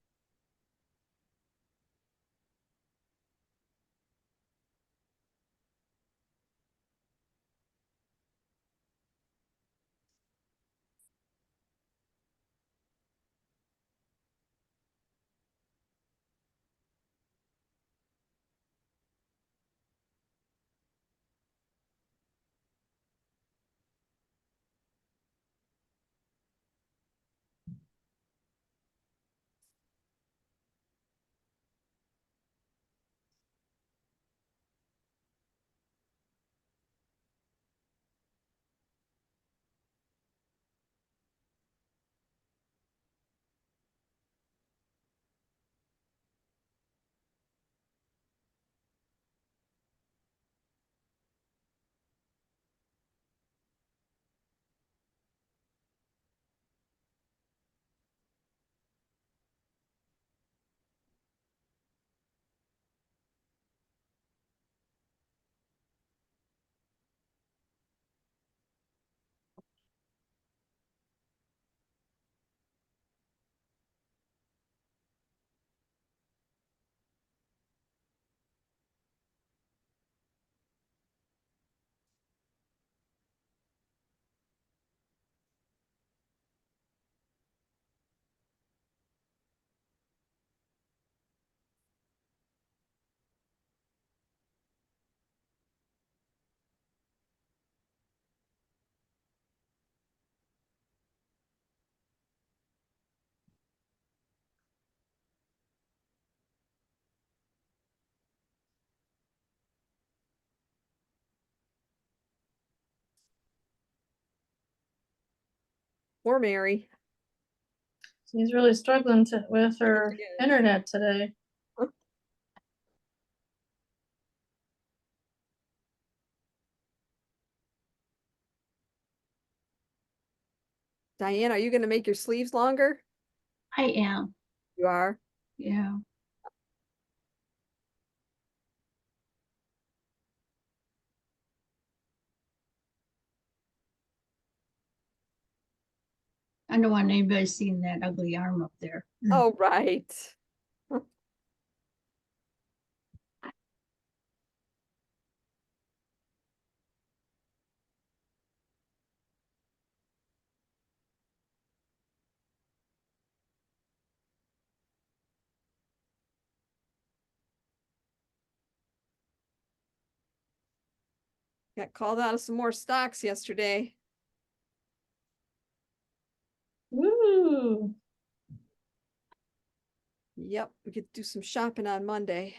Poor Mary. She's really struggling with her she is. internet today. Diane, are you gonna make your sleeves longer? I am, You are? yeah. I don't want anybody seeing that ugly arm up there. Oh, right. Got called out of some more stocks yesterday. Woo! Yep, we could do some shopping on Monday.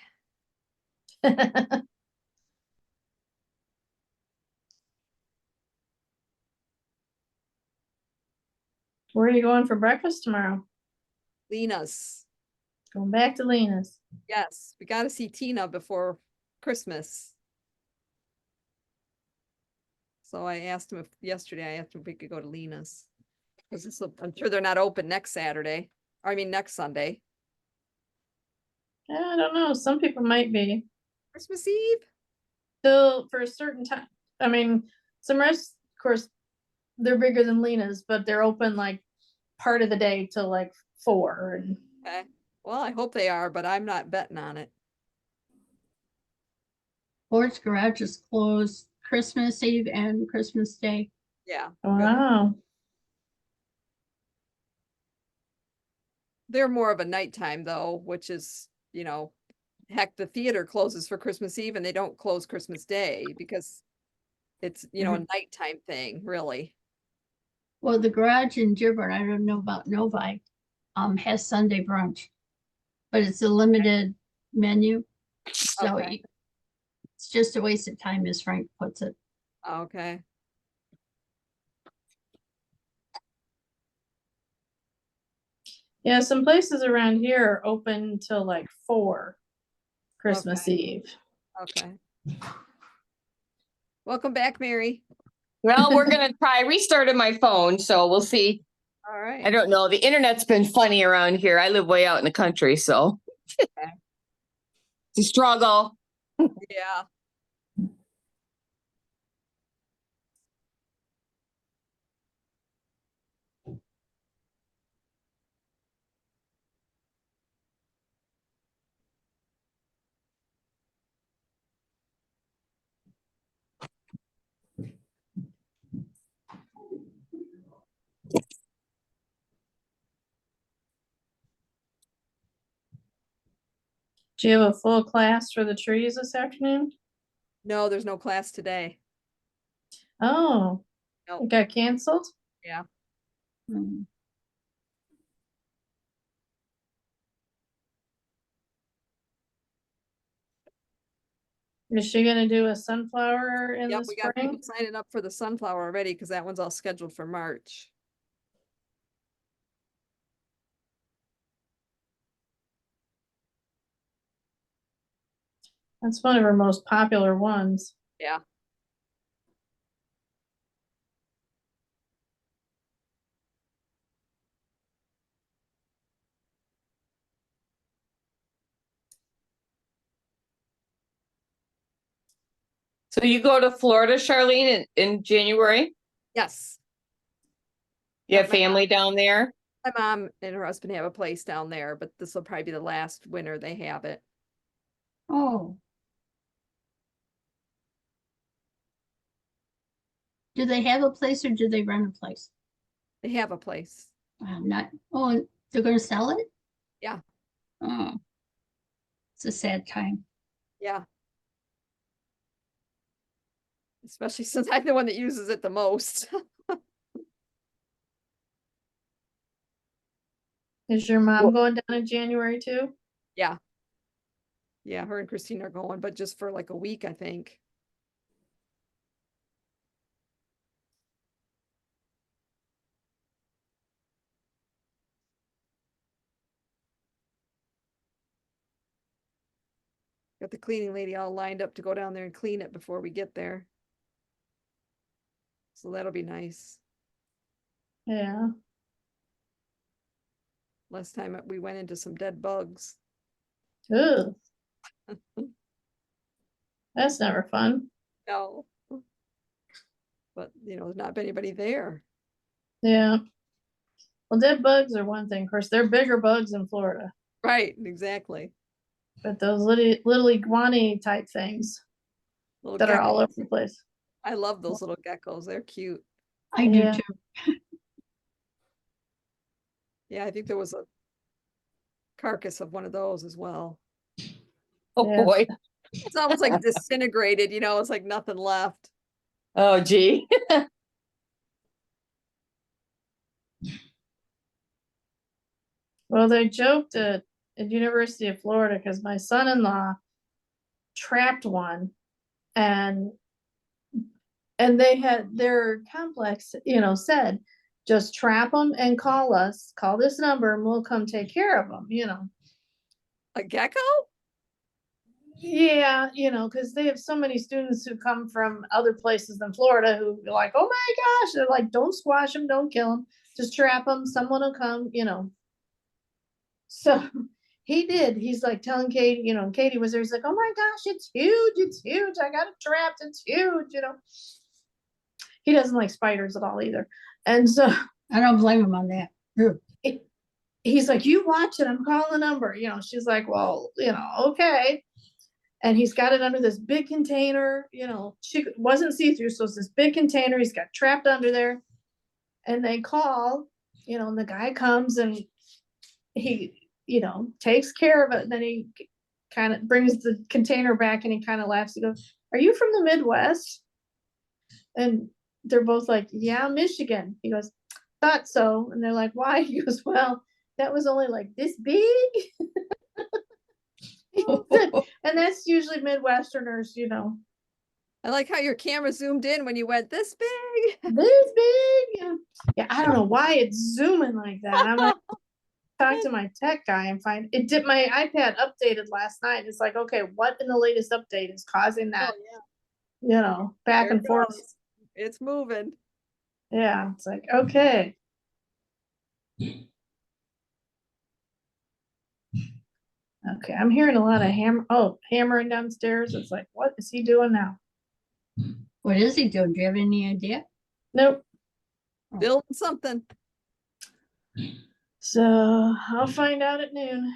Where are you going for breakfast tomorrow? Lena's. Going back to Lena's. Yes, we gotta see Tina before Christmas. So I asked him if yesterday, I asked him if we could go to Lena's. Because I'm sure they're not open next Saturday. Or I mean, next Sunday. I don't know. Some people might be. Christmas Eve? Still for a certain time. I mean, some rest, of course, they're bigger than Lena's, but they're open like part of the day till like 4. And Okay. Well, I hope they are, but I'm not betting on it. Ford's Garage is closed Christmas Eve and Christmas Day. Yeah. good. wow. They're more of a nighttime though, which is, heck, the theater closes for Christmas Eve and they don't close Christmas Day because it's, a nighttime thing, really. Well, the garage in Dearborn, I don't know about Novi, has Sunday brunch, but it's a limited menu. So Okay. it's just a waste of time, as Frank puts it. Okay. Yeah, some places around here are open till like 4 Christmas Okay. Eve. Okay. Welcome back, Mary. Well, we're gonna try restarting my phone, so we'll see. All right. I don't know. The internet's been funny around here. I live way out in the country, so it's a struggle. Yeah. Do you have a full class for the trees this afternoon? No, there's no class today. Oh, Nope. it got canceled? Yeah. Mm. Is she gonna do a sunflower in Yep, the we got people spring? signing up for the sunflower already because that one's all scheduled for March. That's one of her most popular ones. Yeah. So you go to Florida, Charlene, in January? Yes. You have Yep, my mom- family down there? My mom and her husband have a place down there, but this will probably be the last winter they have it. Oh. Do they have a place or do they rent a place? They have a place. Not, oh, they're gonna sell it? Yeah. Oh. It's a sad time. Yeah. Especially since I'm the one that uses it the most. Is your mom going down in January too? Yeah. Yeah, her and Christine are going, but just for like a week, I think. Got the cleaning lady all lined up to go down there and clean it before we get there. So that'll be nice. Yeah. Last time we went into some dead bugs. Ooh. That's never fun. No. But, there's not anybody there. Yeah. Well, dead bugs are one thing. Of course, they're bigger bugs in Florida, Right, exactly. but those little iguana type things Little that are all geckos. over the place. I love those little geckos. They're cute. I do Yeah. too. Yeah, I think there was a carcass of one of those as well. Oh, Yeah. boy. It's almost like disintegrated, it's like nothing left. Oh, gee. Well, they joked at University of Florida because my son-in-law trapped one, and they had their complex, said, just trap them and call us, call this number, and we'll come take care of them. A gecko? Yeah, because they have so many students who come from other places than Florida who are like, oh my gosh, they're like, don't squash them, don't kill them, just trap them. Someone will come. So he did. He's like telling Katie, Katie was there. He's like, oh my gosh, it's huge. I got it trapped. It's huge. He doesn't like spiders at all either. And so I don't blame him on that. True. he's like, you watch it. I'm calling the number. She's like, well, okay. And he's got it under this big container, she wasn't see-through. So it's this big container. He's got trapped under there. And they call, and the guy comes and he, takes care of it. And then he kind of brings the container back and he kind of laughs. He goes, are you from the Midwest? And they're both like, yeah, Michigan. He goes, thought so. And they're like, why? He goes, well, that was only like this big. And that's usually Midwesterners, I like how your camera zoomed in when you went this big. this big. Yeah, I don't know why it's zooming like that. I'm like, talk to my tech guy and find it. Did my iPad updated last night? It's like, okay, what in the latest update is causing that? Back There and it forth. goes. It's moving. Yeah, it's like, okay. Okay, I'm hearing a lot of hammering downstairs. It's like, what is he doing now? What is he doing? Do you have any idea? Nope. Building something. So I'll find out at noon.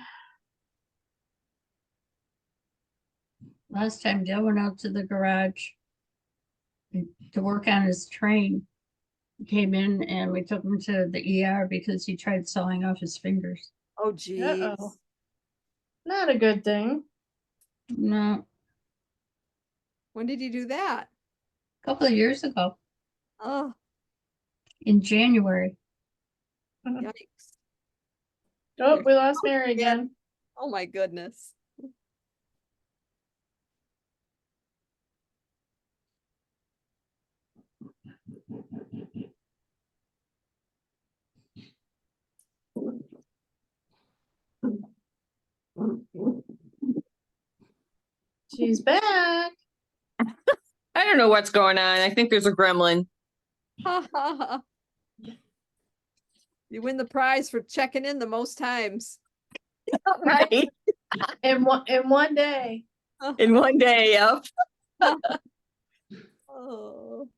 Last time Dale went out to the garage to work on his train. He came in and we took him to the ER because he tried sawing off his fingers. Oh, geez. Uh-oh. Not a good thing. No, When did you do that? a couple of years ago Oh, in January. yikes. Oh, we lost Mary again. Oh, my goodness. She's back. I don't know what's going on. I think there's a gremlin. Ha ha ha. You win the prize for checking in the most times. Right. In one day. In one day, yep. Oh,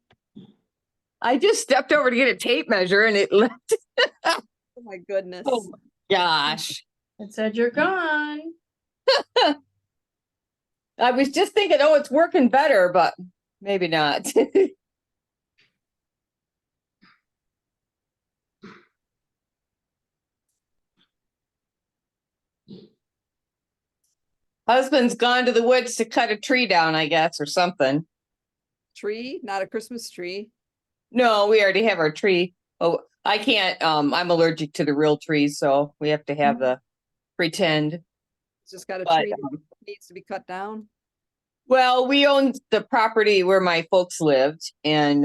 I just stepped over to get a tape measure and it left. oh my goodness. Oh gosh. It said you're gone. I was just thinking, oh, it's working better, but maybe not. Husband's gone to the woods to cut a tree down, I guess, or something. Tree, not a Christmas tree. No, we already have our tree. Oh, I can't, I'm allergic to the real trees, so we have to have the pretend. It's just got a But, tree that needs to be cut down. Well, we owned the property where my folks lived, and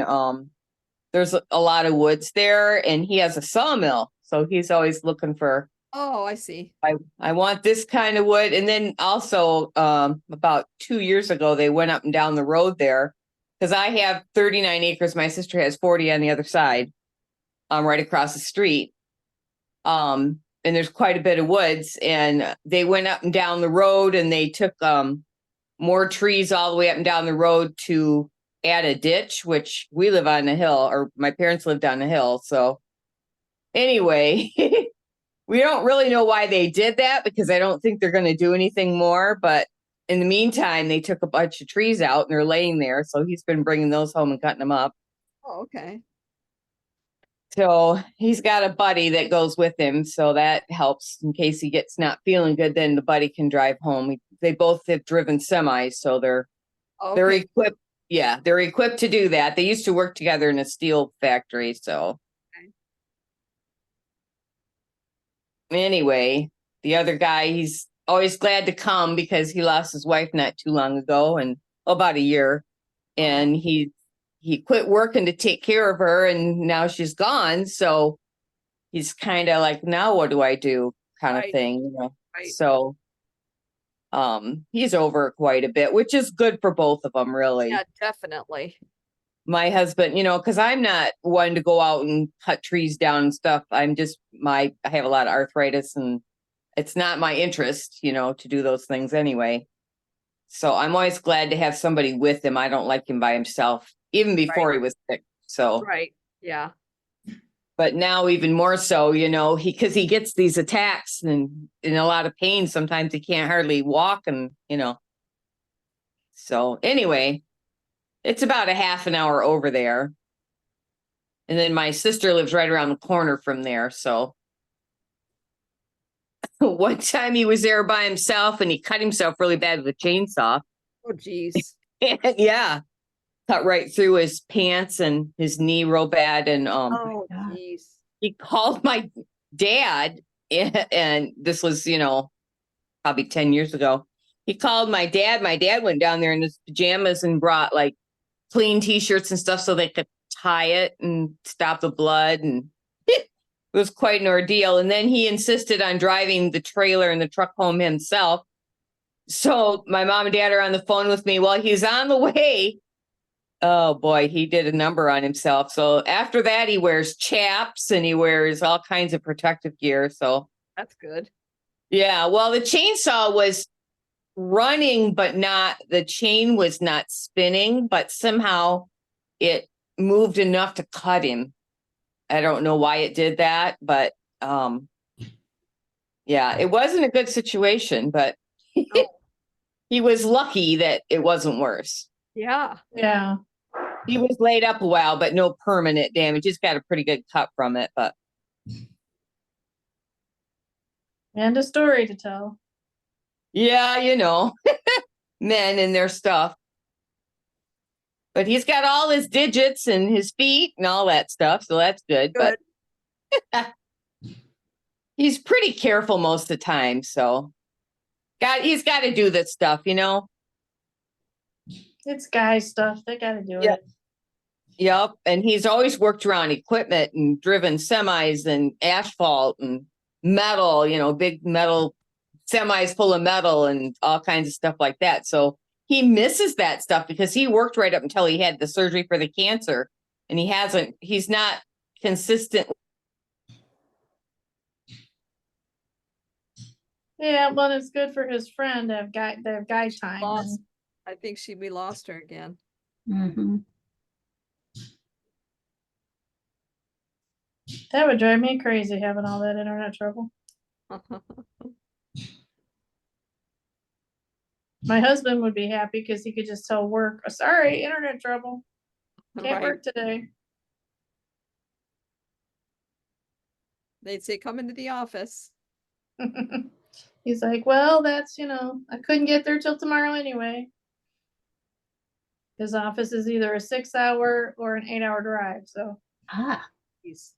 there's a lot of woods there, and he has a sawmill, so he's always looking for Oh, I see. I want this kind of wood. And then also, about 2 years ago, they went up and down the road there because I have 39 acres. My sister has 40 on the other side, right across the street. And there's quite a bit of woods, and they went up and down the road and they took, more trees all the way up and down the road to add a ditch, which we live on a hill, or my parents lived on a hill. So anyway, we don't really know why they did that because I don't think they're going to do anything more. But in the meantime, they took a bunch of trees out and they're laying there. So he's been bringing those home and cutting them up. Oh, okay. So he's got a buddy that goes with him. So that helps in case he gets not feeling good. Then the buddy can drive home. They both have driven semis. So they're Okay. equipped. Yeah, they're equipped to do that. They used to work together in a steel factory. So anyway, the other guy, he's always glad to come because he lost his wife not too long ago, and about a year. And he quit working to take care of her, and now she's gone. So he's kind of like, now what do I do, kind of Right. thing, you know. Right. So he's over it quite a bit, which is good for both of them, really. Yeah, definitely. My husband, you know, because I'm not one to go out and cut trees down and stuff. I have a lot of arthritis and it's not my interest, you know, to do those things anyway. So I'm always glad to have somebody with him. I don't like him by himself, even before he was sick. So, Right. Yeah. but now even more so, you know, because he gets these attacks and in a lot of pain. Sometimes he can't hardly walk and, you know. So anyway, it's about a half an hour over there. And then my sister lives right around the corner from there. So one time he was there by himself and he cut himself really bad with a chainsaw. Oh, geez. Yeah. Cut right through his pants and his knee real bad. And Oh, God. geez. he called my dad, and this was, you know, probably 10 years ago. He called my dad. My dad went down there in his pajamas and brought like clean t-shirts and stuff so they could tie it and stop the blood. And it was quite an ordeal. And then he insisted on driving the trailer and the truck home himself. So my mom and dad are on the phone with me while he's on the way. Oh boy, he did a number on himself. So after that, he wears chaps and he wears all kinds of protective gear. So That's good. yeah, well, the chainsaw was running, but the chain was not spinning, but somehow it moved enough to cut him. I don't know why it did that, but yeah, it wasn't a good situation, but Oh, he was lucky that it wasn't worse. yeah. Yeah. He was laid up a while, but no permanent damage. He's got a pretty good cut from it, but And a story to tell. yeah, you know, men and their stuff. But he's got all his digits and his feet and all that stuff, so that's good. Good. But he's pretty careful most of the time, so he's got to do this stuff, you know. It's guy stuff. They gotta do Yeah. it. Yep, and he's always worked around equipment and driven semis and asphalt and metal, you know, big metal semis full of metal and all kinds of stuff like that. So he misses that stuff because he worked right up until he had the surgery for the cancer, and he's not consistent. Yeah, well, it's good for his friend to have guy time. Lost. I think we lost her again. Mm-hmm. That would drive me crazy having all that internet trouble. My husband would be happy because he could just tell work, sorry, internet trouble. Can't Right. work today. They'd say, come into the office. He's like, well, that's, I couldn't get there till tomorrow anyway. His office is either a 6-hour or an 8-hour drive, so. Ah, Jeez.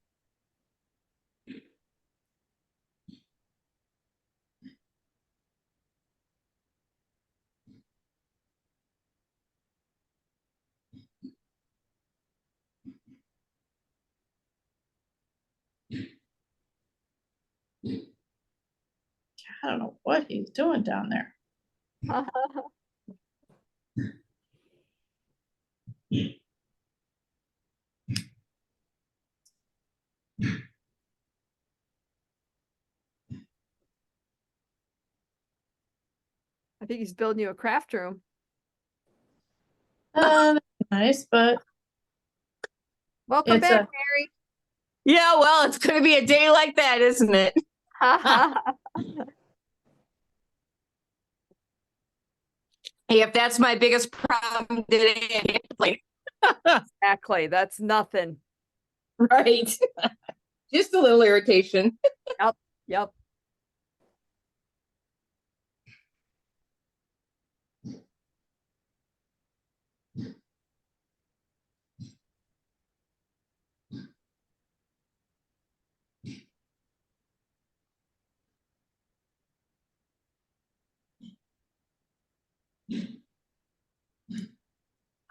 I don't know what he's doing down there. I think he's building you a craft room. That's nice, but Welcome It's back, Yeah, well, it's going to be a day like that, isn't it? Mary. Hey, if that's my biggest problem today, like, Exactly. That's nothing. right? Just a little irritation. Yep.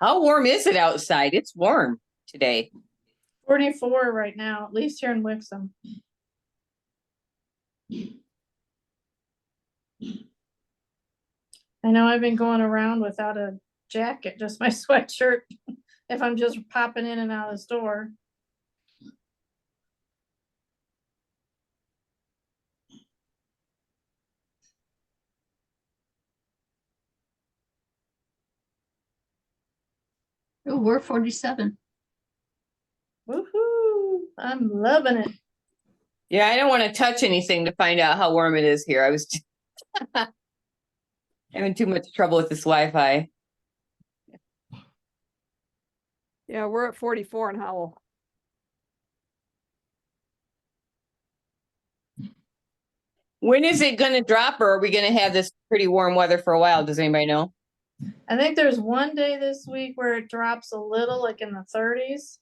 How warm is it outside? It's warm today. 44 right now, at least here in Wixom. I know I've been going around without a jacket, just my sweatshirt, if I'm just popping in and out of the store. Oh, we're 47. Woohoo! I'm loving it. Yeah, I don't want to touch anything to find out how warm it is here. I was having too much trouble with this Wi-Fi. Yeah, we're at 44 in Howell. When is it going to drop, or are we going to have this pretty warm weather for a while? Does anybody know? I think there's one day this week where it drops a little, like in the 30s.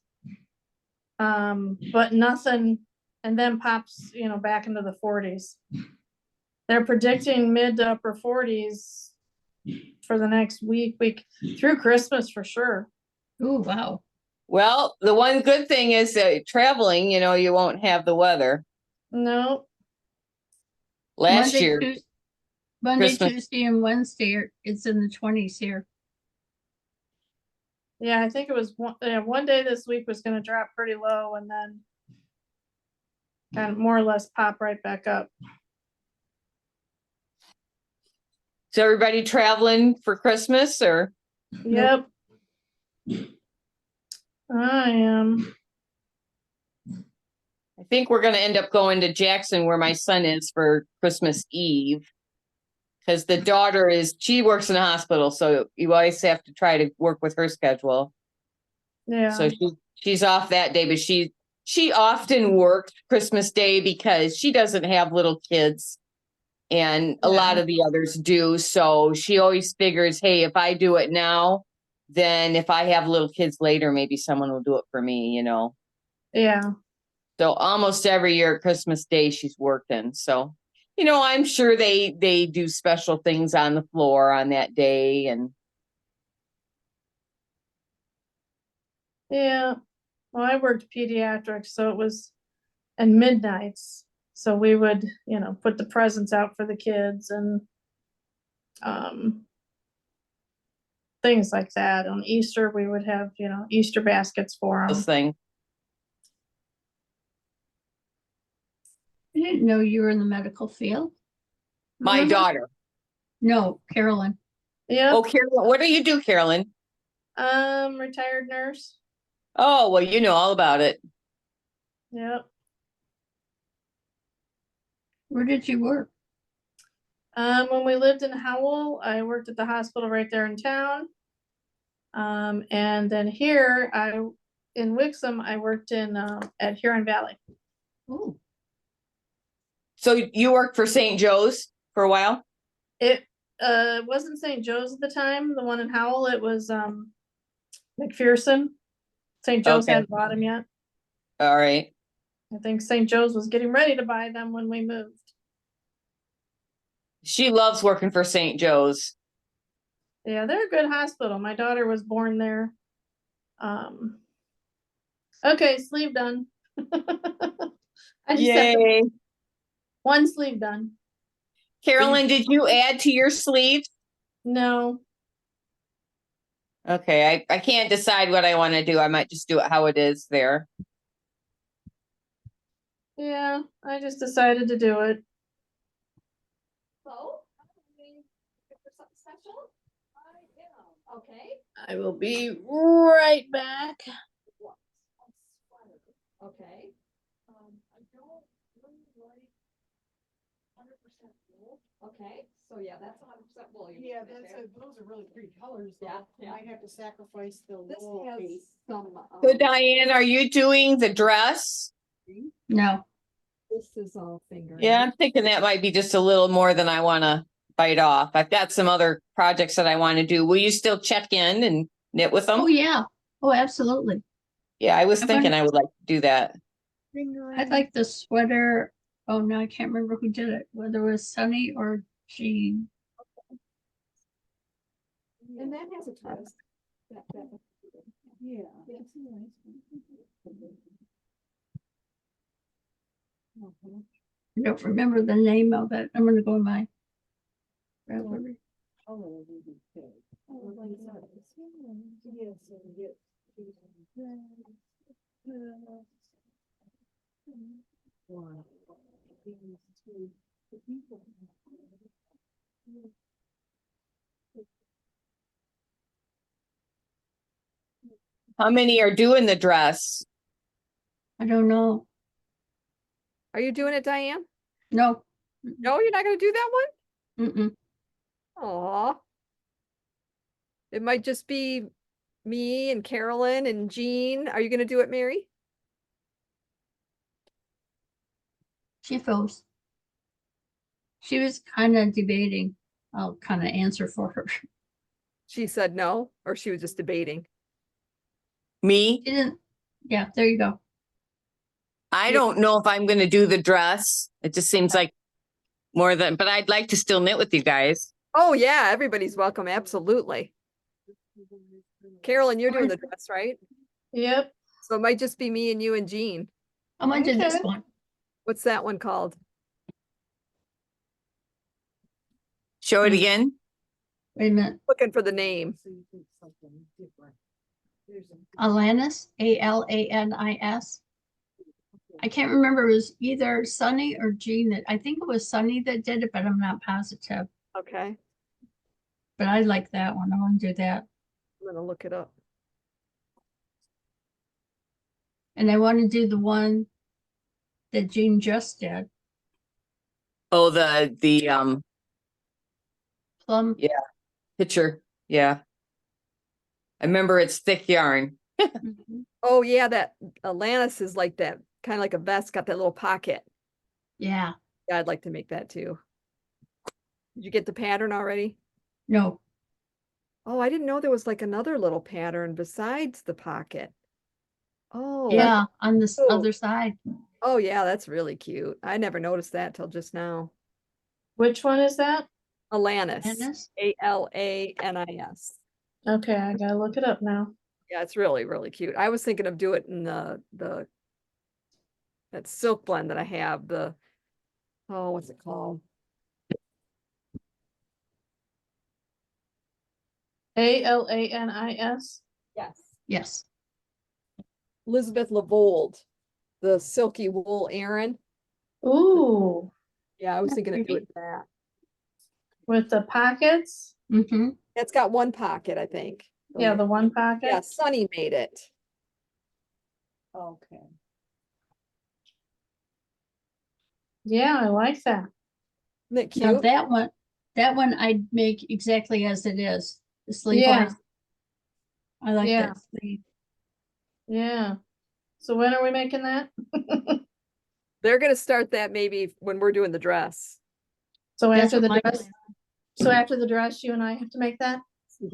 But nothing, and then pops, back into the 40s. They're predicting mid to upper 40s for the next week through Christmas for sure. Oh, wow. Well, the one good thing is that traveling, you won't have the weather. No, Last Monday, year, Monday, Christmas. Tuesday, and Wednesday, it's in the 20s here. yeah, I think it was one day this week was gonna drop pretty low and then kind of more or less pop right back up. So everybody traveling for Christmas, or? Yep. I am. I think we're going to end up going to Jackson, where my son is, for Christmas Eve. Because the daughter she works in a hospital, so you always have to try to work with her schedule. Yeah. So she's off that day, but she often works Christmas Day because she doesn't have little kids, and a lot of the others do. So she always figures, hey, if I do it now, then if I have little kids later, maybe someone will do it for me, Yeah. So almost every year at Christmas Day, she's working. So, I'm sure they do special things on the floor on that day. And Yeah. Well, I worked pediatrics, so it was and midnights. So we would, put the presents out for the kids and things like that. On Easter, we would have, Easter baskets for those them. things. I didn't know you were in the medical field. My Remember? daughter. No, Carolyn. Yep. Oh, Carolyn, what do you do, Carolyn? Retired nurse. Oh, well, you know all about it. Yep. Where did you work? When we lived in Howell, I worked at the hospital right there in town. And then here, in Wixom, I worked at Huron Valley. Oh, So you worked for St. Joe's for a while? It wasn't St. Joe's at the time, the one in Howell, it was McPherson. St. Joe's Okay. hadn't bought them yet. All right. I think St. Joe's was getting ready to buy them when we moved. She loves working for St. Joe's. Yeah, they're a good hospital. My daughter was born there. Okay, sleeve done. I just have Yay. one sleeve done. Carolyn, did you add to your sleeve? No, Okay, I can't decide what I want to do. I might just do it how it is there. yeah, I just decided to do it. So, for something special? I am. Okay. I will be right back. Okay. I don't really like 100% wool. Okay, so yeah, that's 100% wool. Yeah, those are really pretty colors. Though. Yeah, You yeah. might have to sacrifice the This wool has piece. some. So Diane, are you doing the dress? No, This is all finger. Yeah, I'm thinking that might be just a little more than I want to bite off. I've got some other projects that I want to do. Will you still check in and knit with them? oh, yeah, oh, absolutely. Yeah, I was I thinking want- I would like to do that. I like the sweater. Oh, no, I can't remember who did it, whether it was Sunny or Jean. And that has a twist. Yeah. I don't remember the name of it. I'm gonna go in my. Ravelry. Oh, really good. Oh, like that. Yes, and get. One. How many are doing the dress? I don't know. Are you doing it, Diane? No. No, you're not gonna do that one? Mm-mm. Aw. It might just be me and Carolyn and Jean. Are you gonna do it, Mary? She feels. She was kind of debating. I'll kind of answer for her. She said no, or she was just debating. Me? She didn't. Yeah, there you go. I don't know if I'm going to do the dress. It just seems like more than, but I'd like to still knit with you guys. Oh yeah, everybody's welcome, absolutely. Carolyn, you're doing the dress, right? Yep. So it might just be me and you and Jean. I'm gonna do this Okay. one. What's that one called? Show it Mm. again. Wait a minute. Looking for the name. So you think something different. There's Alanis, Alanis. I can't remember. It was either Sunny or Jean that I think it was Sunny that did it, but I'm not positive. Okay, But I like that one. I want to do that. I'm gonna look it up. And I want to do the one that Jean just did. Oh, the Plum. picture. Yeah. I remember it's thick yarn. Mhm. Oh yeah, that Atlantis is like that, kind of like a vest, got that little pocket. Yeah. Yeah, I'd like to make that too. Did you get the pattern already? No. Oh, I didn't know there was like another little pattern besides the pocket. Oh, Yeah, on this cool. other side. Oh yeah, that's really cute. I never noticed that till just now. Which one is that? Alanis, Alanis? Alanis. Okay, I gotta look it up now. Yeah, it's really, really cute. I was thinking of doing it in that silk blend that I have, oh, what's it called? Alanis. Yes. Yes. Elizabeth Lavold, the silky wool Aran. Ooh, Yeah, I was That's thinking of doing pretty. that. with the pockets. Mm-hmm. It's got one pocket, I think. Yeah, the one pocket. Yeah, Sunny made it. Okay. Yeah, I like that. Isn't it Now cute? that one I'd make exactly as it is. The sleeve Yeah. wise. I like Yeah. that sleeve. Yeah. So when are we making that? They're gonna start that maybe when we're doing the dress. So That's after what the my dress, plan. so after the dress, you and I have to make that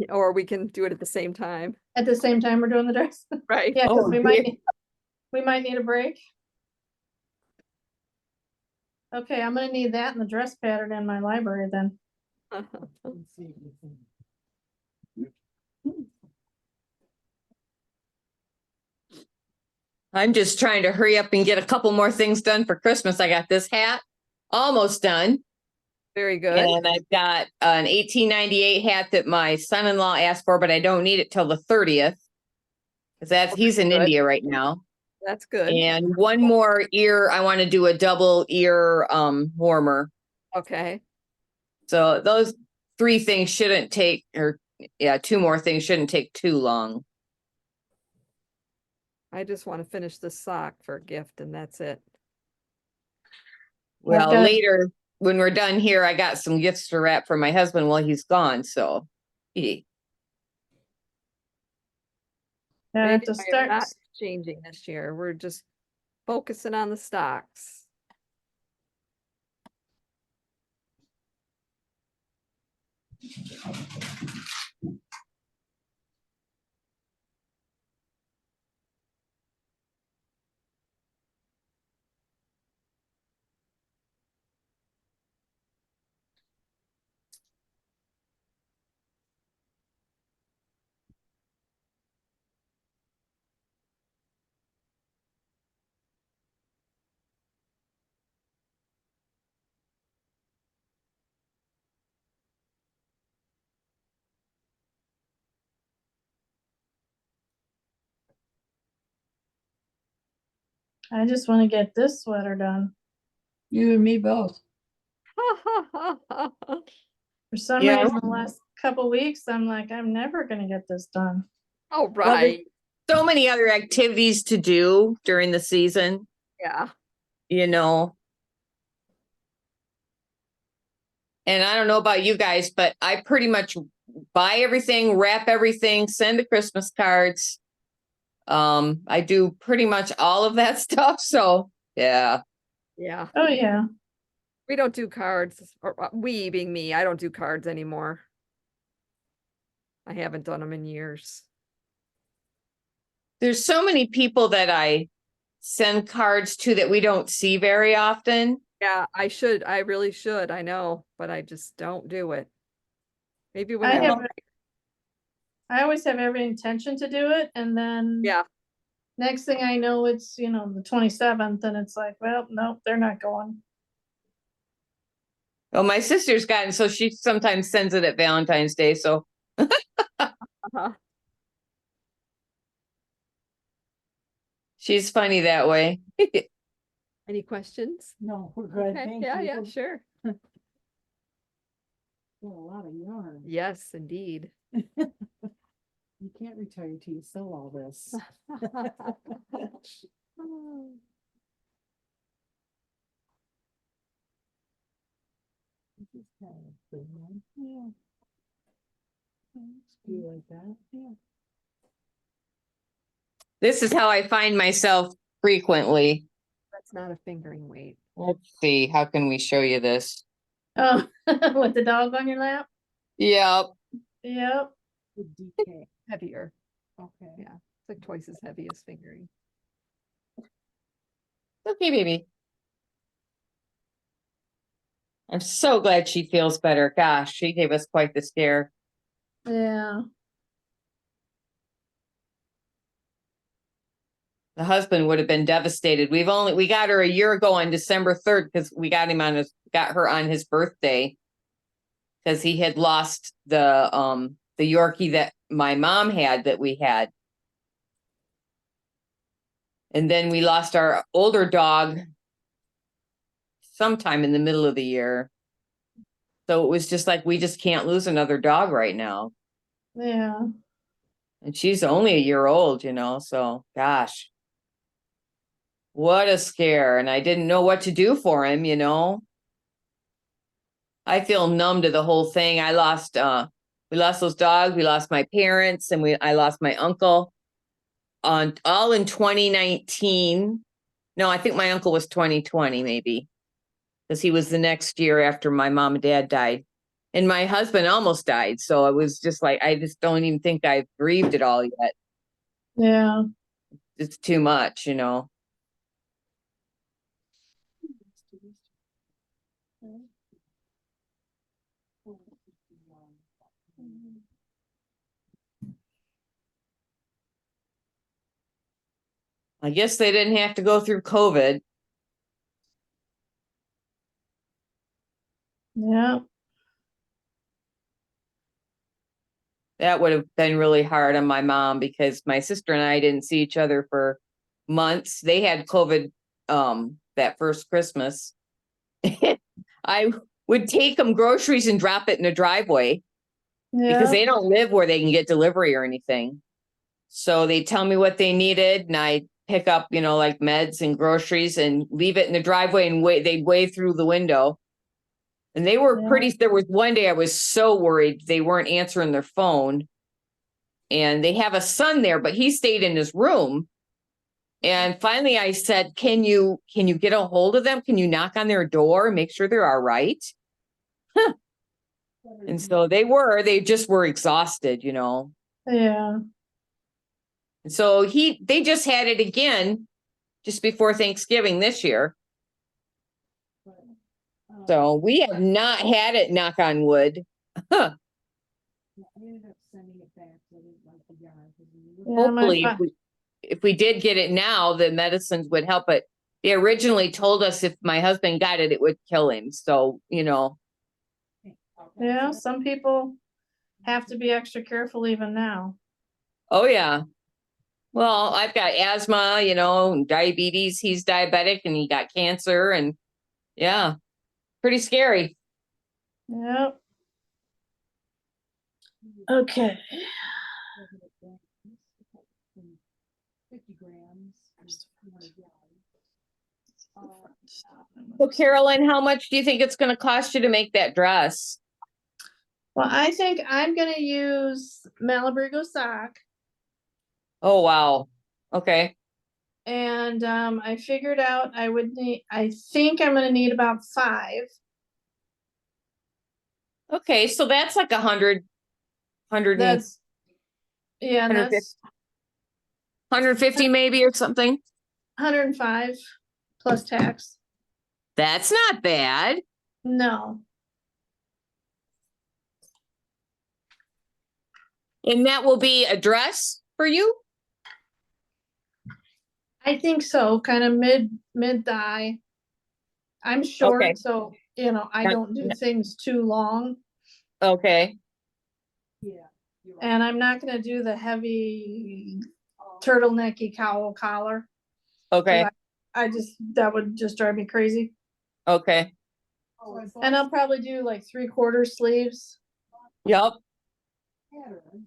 Or we can do it at the same time, at the same time we're doing the dress. right? Yeah, 'cause Oh, we dear. might need a break. Okay, I'm gonna need that and the dress pattern in my library then. Let's see if we can- I'm just trying to hurry up and get a couple more things done for Christmas. I got this hat almost done. Very good. And I've got an 1898 hat that my son-in-law asked for, but I don't need it till the 30th. Because he's in Good. India right now. That's good. And one more ear, I want to do a double ear warmer. Okay. So those 3 things shouldn't take, or yeah, 2 more things shouldn't take too long. I just want to finish this sock for a gift and that's it. Well, got- later when we're done here, I got some gifts to wrap for my husband while he's gone. So I have Randy to and I are start. not changing this year. We're just focusing on the stocks. I just want to get this sweater done. You and me both. For some Yeah. reason, the last couple weeks, I'm like, I'm never gonna get this done. Oh, there's right. so many other activities to do during the season, Yeah. you know. And I don't know about you guys, but I pretty much buy everything, wrap everything, send the Christmas cards. I do pretty much all of that stuff. So yeah. Yeah. Oh, yeah. We don't do cards, or we being me, I don't do cards anymore. I haven't done them in years. There's so many people that I send cards to that we don't see very often. Yeah, I should. I really should. I know, but I just don't do it. Maybe when I I'm have, I always have every intention to do it, and then yeah. next thing I know, it's, the 27th, and it's like, well, nope, they're not going. Well, my sister's gotten, so she sometimes sends it at Valentine's Day. So Uh-huh. she's funny that way. Any questions? No, we're good, Okay, thank yeah, you. yeah, sure. Got a lot of yarn. Yes, indeed. You can't retire till you sell all this. This is kind of a good one. Yeah. Do you like that? Yeah. This is how I find myself frequently. That's not a fingering weight. Let's see. How can we show you this? Oh, with the dog on your lap? Yep. Yep. With DK. Heavier. Okay. Yeah. It's like twice as heavy as fingering. Okay, baby. I'm so glad she feels better. Gosh, she gave us quite the scare. Yeah. The husband would have been devastated. We got her a year ago on December 3rd because we got her on his birthday because he had lost the Yorkie that my mom had that we had. And then we lost our older dog sometime in the middle of the year. So it was just like, we just can't lose another dog right now. Yeah. And she's only a year old, so gosh. What a scare. And I didn't know what to do for him, I feel numb to the whole thing. We lost those dogs, we lost my parents, and I lost my uncle all in 2019. No, I think my uncle was 2020 maybe. Because he was the next year after my mom and dad died. And my husband almost died. So it was just like, I just don't even think I've grieved it all yet. Yeah. It's too much, I guess they didn't have to go through COVID. Yeah, That would have been really hard on my mom because my sister and I didn't see each other for months. They had COVID that first Christmas. I would take them groceries and drop it in the driveway because yeah, they don't live where they can get delivery or anything. So they tell me what they needed and I pick up, like meds and groceries and leave it in the driveway and they'd wave through the window. And they were Yeah. there was one day I was so worried they weren't answering their phone. And they have a son there, but he stayed in his room. And finally I said, can you get a hold of them? Can you knock on their door, make sure they're all right? And so they just were exhausted, yeah. And so they just had it again just before Thanksgiving this year. So we have not had it, knock on wood. I ended up sending it back to the yard. Yeah, my Hopefully, fa- if we did get it now, the medicines would help. But they originally told us if my husband got it, it would kill him. So, Yeah, some people have to be extra careful even now. oh yeah. Well, I've got asthma, diabetes. He's diabetic and he got cancer and yeah, pretty scary. Yep. Okay. 50 grams. So Carolyn, how much do you think it's going to cost you to make that dress? Well, I think I'm gonna use Malabrigo sock, Oh, wow. Okay. and I figured out I think I'm gonna need about 5. Okay. So that's like 100, 100, That's yeah, and 150. that's 150 maybe or something. 105 plus tax. That's not bad. No, And that will be a dress for you? I think so. Kind of mid thigh. I'm short, Okay. so I Not- don't do things too long, Okay. Yeah. and I'm not gonna do the heavy turtlenecky cowl collar. Okay. That would just drive me crazy. Okay. And I'll probably do like 3/4 sleeves. Yep.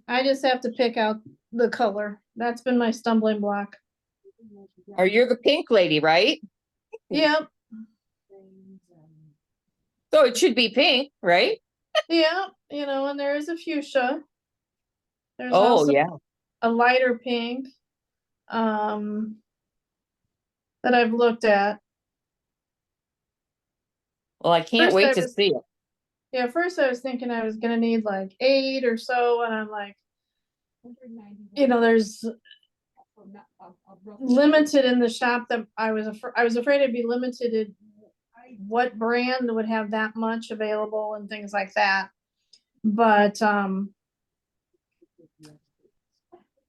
I just have to pick out the color. That's been my stumbling block. Or you're the pink lady, right? Yep, So it should be pink, right? yeah, and there is a fuchsia. There's Oh, also yeah. a lighter pink, that I've looked at. Well, I can't First wait I to was- see it. Yeah, first I was thinking I was gonna need like 8 or so, and I'm like, there's limited in the shop that I was afraid I'd be limited in what brand would have that much available and things like that. But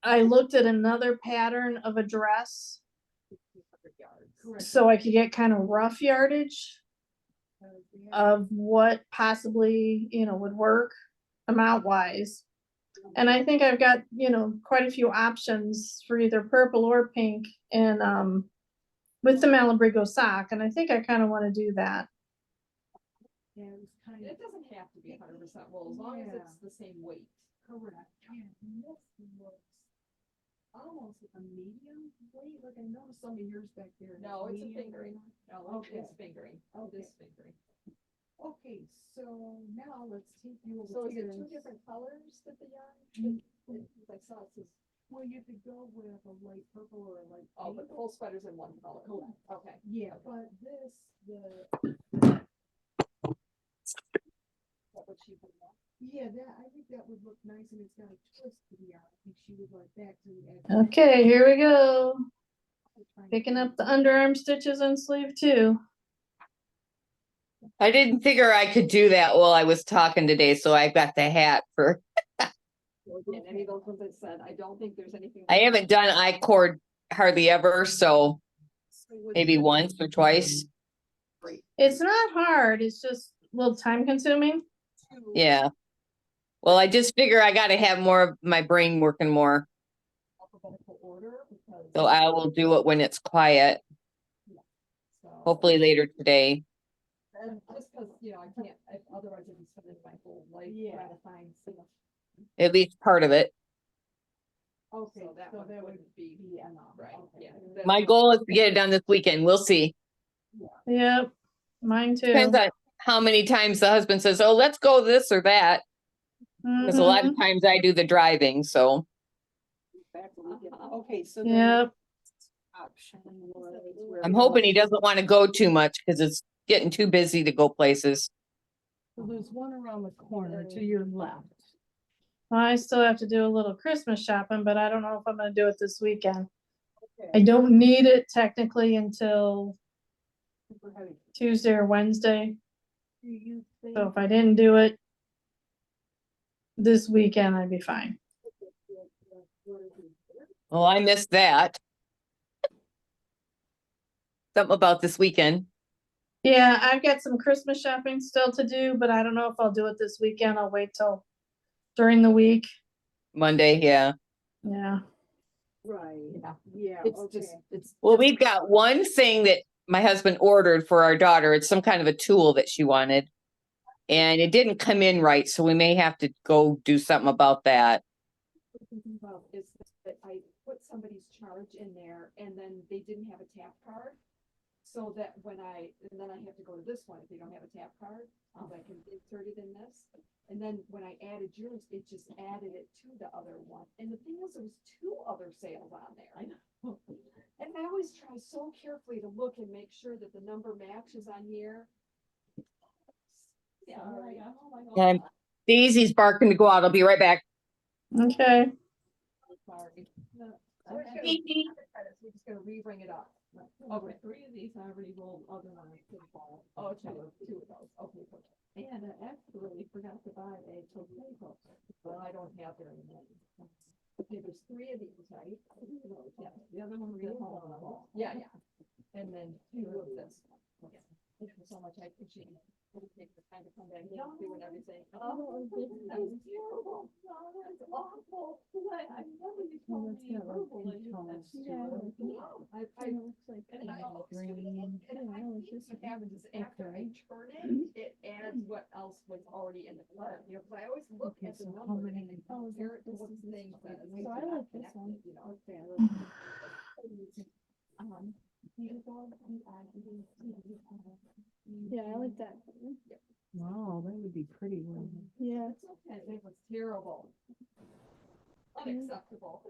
I looked at another pattern of a dress so I could get kind of rough yardage of what possibly, would work amount wise. And I think I've got, quite a few options for either purple or pink and with the Malabrigo sock. And I think I kind of want to do that. It doesn't have to be 100% wool, as long as it's the same weight. Correct. Yeah, and this looks almost like a medium weight, like I noticed some of yours back there. No, it's a medium fingering. weight. No, Okay. it's fingering. Oh, this fingering. Okay, so now let's take you over. So is to it your- 2 different colors that the yarn? I saw it says, Well, you could go with a light purple or a light. oh, but the pink. whole sweater's in one color. Correct. Okay. Yeah, but this, What would she put on? yeah, I think that would look nice, and it's got a twist to the yarn. I think she would like that to add. Okay, here we go. Picking up the underarm stitches on sleeve 2. I didn't figure I could do that while I was talking today, so I got the hat for. And any of those ones I said, I don't think there's anything. I haven't done I-cord hardly ever, so maybe once or twice. It's not hard. It's just little time consuming. Yeah. Well, I just figure I gotta have more of my brain working more, Alphabetical order because. so I will do it when it's quiet, So- hopefully later today. And just because, you know, I can't, otherwise I'd be spending my whole life Yeah. trying to find stuff. At least part of it. Okay, So that one would wouldn't be enough. right, Okay. yeah. that's My not- goal is to get it done this weekend. We'll see. Yep, mine too. Depends on how many times the husband says, oh, let's go this or that. Because a lot Mhm. of times I do the driving, so. Okay, so. Yep, Option. I'm hoping he doesn't want to go too much because it's getting too busy to go places. So there's one around the corner to your left. I still have to do a little Christmas shopping, but I don't know if I'm gonna do it this weekend. I don't need it technically until Tuesday or Wednesday, so if I didn't do it this weekend, I'd be fine. Well, I missed that. Something about this weekend. Yeah, I've got some Christmas shopping still to do, but I don't know if I'll do it this weekend. I'll wait till during the week. Monday, yeah. Yeah. Right, Yeah. yeah, It's okay. just, it's. Well, just- we've got one thing that my husband ordered for our daughter. It's some kind of a tool that she wanted. And it didn't come in right, so we may have to go do something about that. Thinking about is that I put somebody's charge in there and then they didn't have a tap card. So that and then I have to go to this one if they don't have a tap card, I can insert it in this. And then when I added yours, it just added it to the other one. And the thing is, there was 2 other sales on there. I know. And I always try so carefully to look and make sure that the number matches on here. Yeah, And Daisy's barking to go out. I'll be right back. Okay. Sorry. We're just gonna re-bring it up. Okay. 3 of these I already rolled, other one I could fall. Oh, 2 of those, okay, good. And I actually forgot to buy a toupee hook. Well, I don't have very many. Okay, there's 3 of these, right? Yeah, the other one we Three of hold on. those. Yeah, yeah. And then 2 of this. one. Yeah. Thank you so much, I appreciate it. We'll take the time to come back and doing everything. Oh, that was terrible. No, that's awful. I never you told me verbal and that's terrible. No, I, and I always do it. And I think what happens is after I turn it, it adds what else was already in the card, you know, because I always look at the number and then compare it to what the thing says. So I like this one. You know. Yeah, I like that. Wow, that would be pretty. Yeah. It's okay, it was terrible. Unacceptable.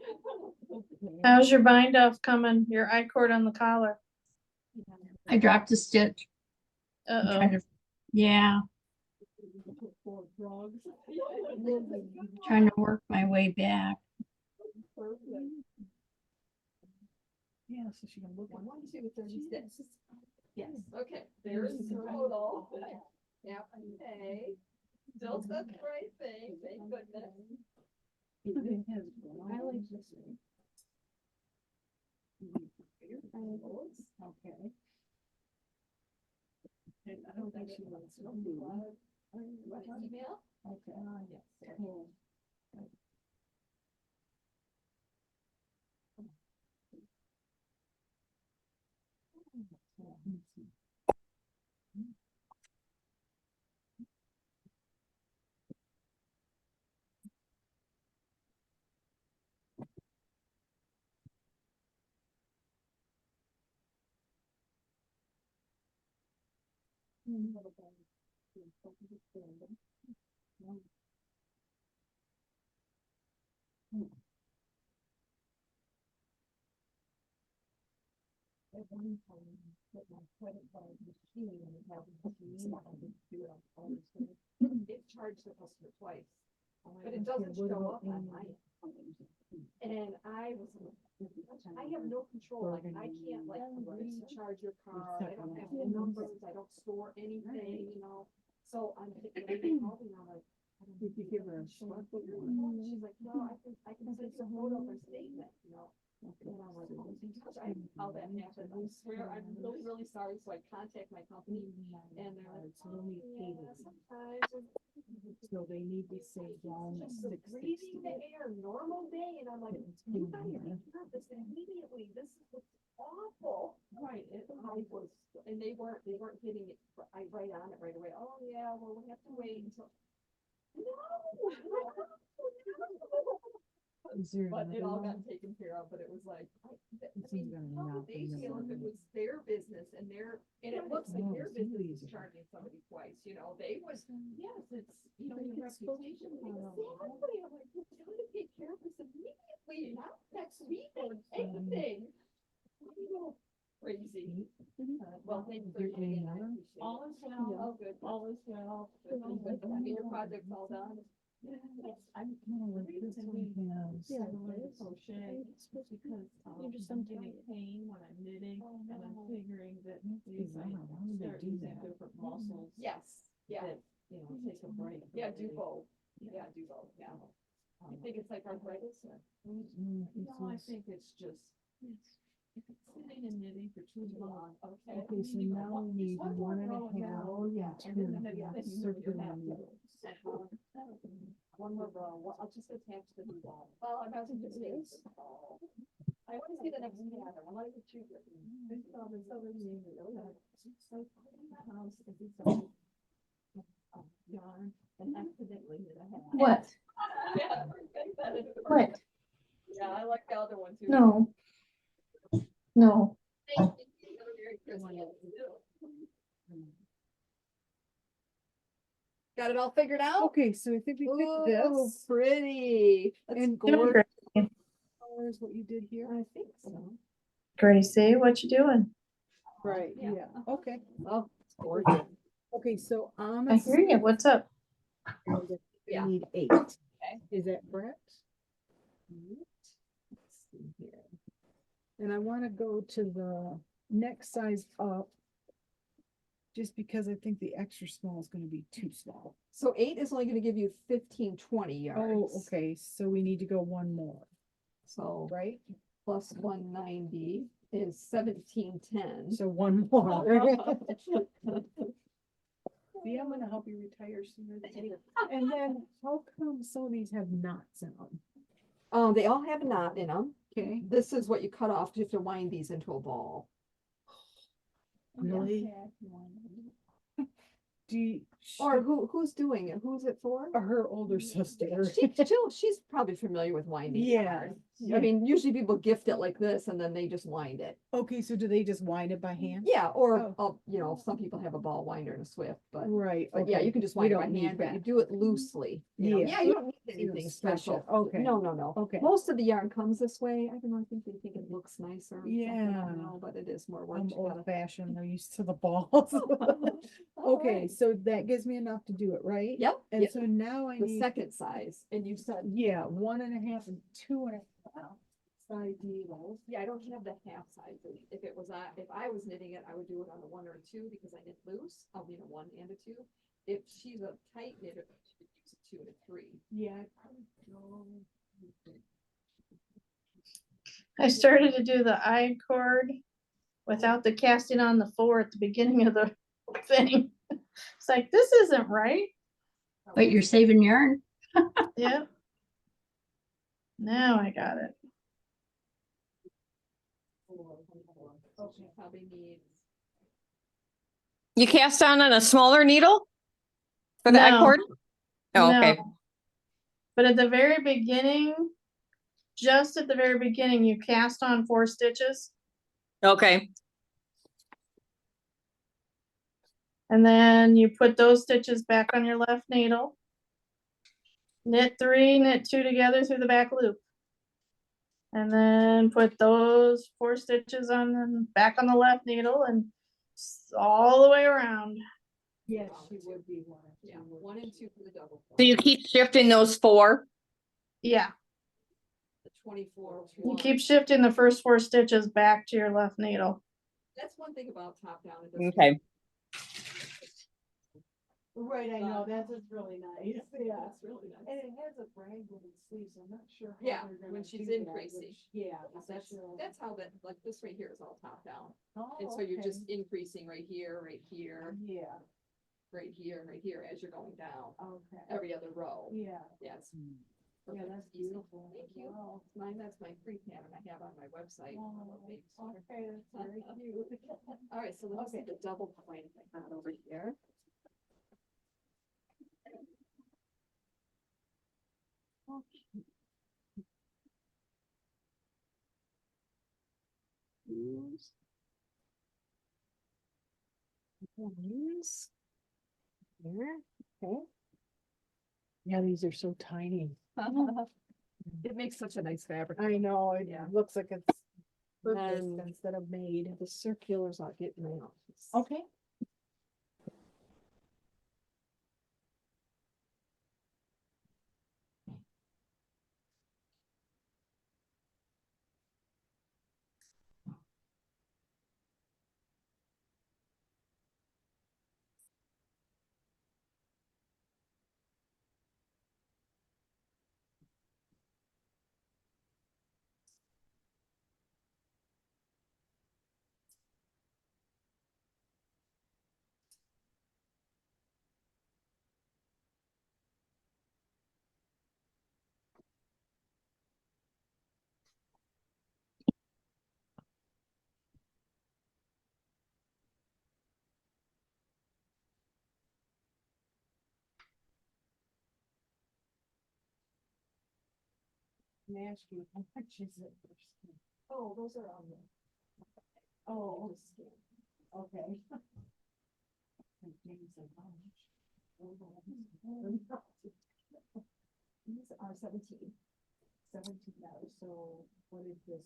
How's your bind off coming? Your I-cord on the collar? I dropped a stitch. I'm Uh-oh. trying to, yeah, trying to work my way back. Yeah, so she can look at. 1, 2, 36. Yes, okay, there's the total. Yep, okay. Still says the right thing, thank goodness. I like this one. Okay. And I don't think she wants to do Want email? Okay. Yes. At one time, with my credit card machine, and have a machine, I could do it on all this stuff. It charged the customer twice, but it doesn't show up on mine. And I was, I have no control, like, I can't like charge your card, I don't have the numbers, I don't store anything, you know? So I'm thinking, probably not like. Did you give her a short? She's like, no, I can send you a photo of her statement, you know? How that happened, I swear, I'm really, really sorry, so I contact my company, and they're like, oh, yeah, sometimes. So they need to say down Just 660. breathing the air, normal day, and I'm like, you guys have this immediately, this is awful. Right, I was, and they weren't hitting it, right on it right away, oh, yeah, well, we have to wait until. No. Is there But it another all one? got taken care of, but it was like, This is gonna how not would they be feel if number it one. was their business and it looks like No, their it's business really is easy. charging somebody twice, you know, they was, yes, it's, you know, But your it's supposed to reputation. be, Exactly, I'm like, we're trying to take care of this immediately, not next week or anything. Crazy. Well, thank you for Is there coming in, I another? appreciate it. All is well. Oh, good. All is well. Good. I mean, your project's all done. I'm No, like this one has. Yeah, crochet because I'm getting pain when I'm knitting and I'm figuring that these I Wow, how would they start do using that? different muscles. Yes, yeah, that, You know, take a break. yeah, do really. both, yeah, do both, yeah. You think it's like arthritis or? No, I think it's just sitting and knitting for too long. Okay. Okay, so now we need one and a half. Oh, yeah. And then the half circle have on to. the- One more row, I'll just attach the new ball. Oh, I'm not just this. I want to see the next pattern, I want to get you. This is all this other name, it's like, house, it's Yarn and accidentally hit a hat. What? Yeah. What? Yeah, I like the other one too. No. No. Got it all figured out? Okay, so I think we picked Oh, this. pretty. That's And gorgeous. Colors, what you did here. I think so. Gracie, what you doing? Right, Yeah. yeah, okay. Oh, it's gorgeous. Okay, so on I a hear you. What's up? Yeah. we need 8. Okay. Is that correct? Let's see here. And I want to go to the next size up. Just because I think the extra small is gonna be too small. So 8 is only gonna give you 15-20 yards. Oh, okay, so we need to go one more, So right? plus 190 is 1710. So one more. See, I'm gonna help you retire sooner than later. And then how come some of these have knots in them? They all have a knot in them. Okay, This is what you cut off, 'cause you have to wind these into a ball. really? Do you? Or who's doing it? Who's it for? Her older sister. She's probably familiar with winding. Yeah, yarn. yeah. I mean, usually people gift it like this and then they just wind it. Okay, so do they just wind it by hand? Yeah, or, Oh. you know, some people have a ball winder and a Swift, but Right, yeah, okay. you can just We wind it by don't need hand, but you that. do it loosely. You know? Yeah. Yeah, you don't need You don't anything stretch it. special. Okay. No, no, no. Okay. Most of the yarn comes this way. I don't know, I think they think it looks nicer. or something, I Yeah. don't know, but it is more work. I'm You gotta- old fashioned, they're used to the balls. All Okay, right. so that gives me enough to do it, right? Yep, And yep. so now I The need, second size, and you said, yeah, 1.5 and 2.5 size needles. yeah, I don't have the half size. If it was, if I was knitting it, I would do it on a 1 or a 2 because I knit loose. I'll knit a 1 and a 2. If she's a tight knitter, she would use a 2 and a 3. Yeah. I'd probably go- I started to do the I cord without the casting on the 4 at the beginning of the thing. It's like, this isn't right. But you're saving yarn. Yep. Now I got it. Okay, probably needs. You cast on a smaller needle? For the No. cord? Oh, okay. No. But at the very beginning, just at the very beginning, you cast on 4 stitches Okay. and then you put those stitches back on your left needle. Knit 3, knit 2 together through the back loop. And then put those 4 stitches on the back on the left needle and all the way around. Yes, she would be one. Yeah, 1 and 2 for the double. So you keep shifting those 4? Yeah, The 24. you keep shifting the first 4 stitches back to your left needle. That's one thing about top down. It doesn't- Okay. Right, I know, that's what's really nice, yeah. That's really nice. And it has a brag woman sleeve, so I'm not sure. How Yeah, they're when gonna she's do that, increasing. which- Yeah. especially- That's how that, like this right here is all top down. Oh, And so you're just okay. increasing right here, Yeah, right here as you're going down, okay, every other row. yeah, Yes. yeah, that's beautiful. Thank you. Wow. Mine, that's my free pattern I have on my website. Oh, okay, that's very cute. All right, so let's see Okay. the double point I got over here. Use. Use. Here, okay. Yeah, these are so tiny. It makes such a nice fabric. I know, it Yeah. looks like it's purchased And- instead of made. The circulars I'll get in my office. Okay. Can I ask you, how much is it for skin? Oh, those are on the. Oh, Just scan. okay. And James said, how much? These are 17. $17, so what is this,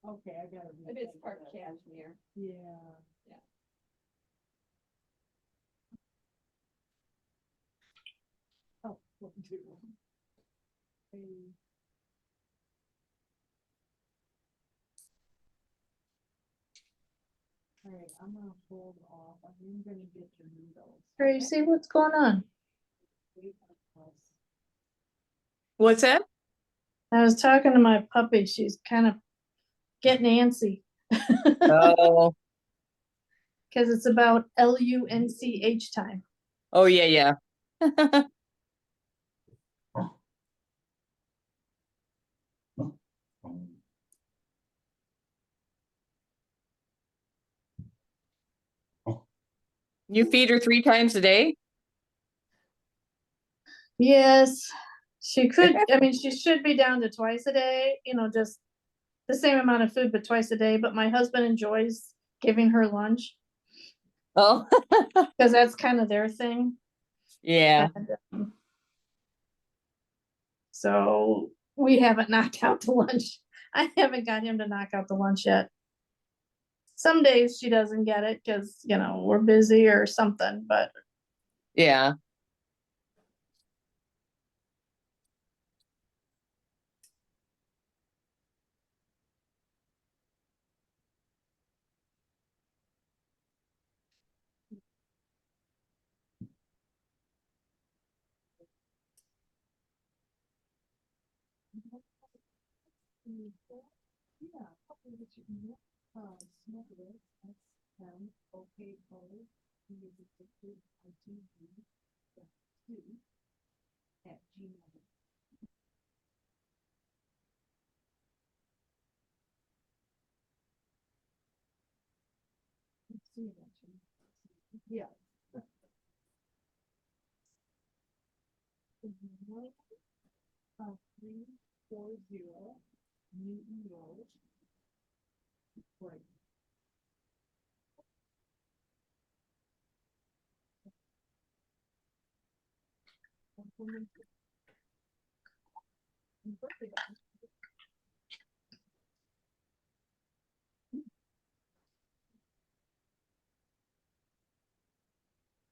Okay, I gotta. It is rethink part that. cashmere. Yeah. Yeah. Oh, will do. Hey. All right, I'm gonna hold off. I'm gonna get your noodles. Tracy, what's going on? Wait for us. What's that? I was talking to my puppy. She's kind of getting antsy. Oh, Cause it's about LUNCH time. oh, yeah, yeah. You feed her 3 times a day? Yes, she could, I mean, she should be down to twice a day, just the same amount of food, but twice a day. But my husband enjoys giving her lunch Oh, because that's kind of their thing. yeah. And, so we haven't knocked out the lunch. I haven't got him to knock out the lunch yet. Some days she doesn't get it because, we're busy or something, but Yeah. Yeah. Okay, but you can look, smoke it, that's, okay, color. He is addicted, ITV, two, at Gmail. Yeah. 340 Newton Road. Right.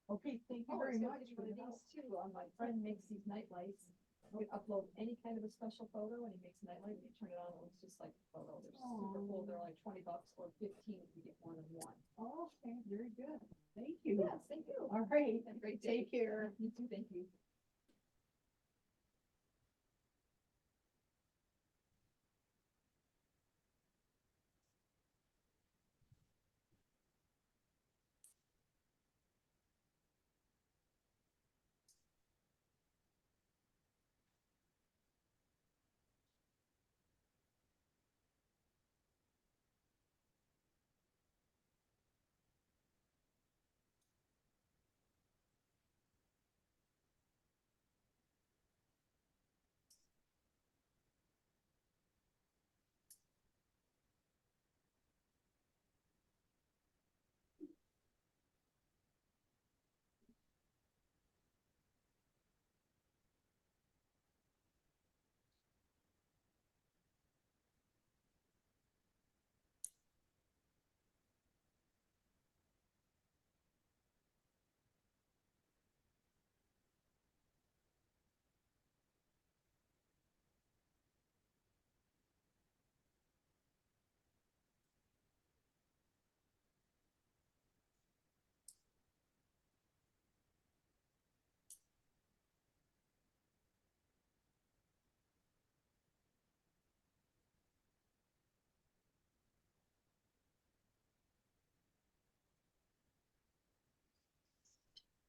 Okay, thank you very much for the help. Too, my friend makes these night lights. You can upload any kind of a special photo and he makes a night light, and you turn it on, it looks just like a photo. They're super cool. They're like $20 or 15 if you get more than one. Oh, okay, very good. Thank you. Yes, thank you. All right, Have a great day. take care. You too, thank you.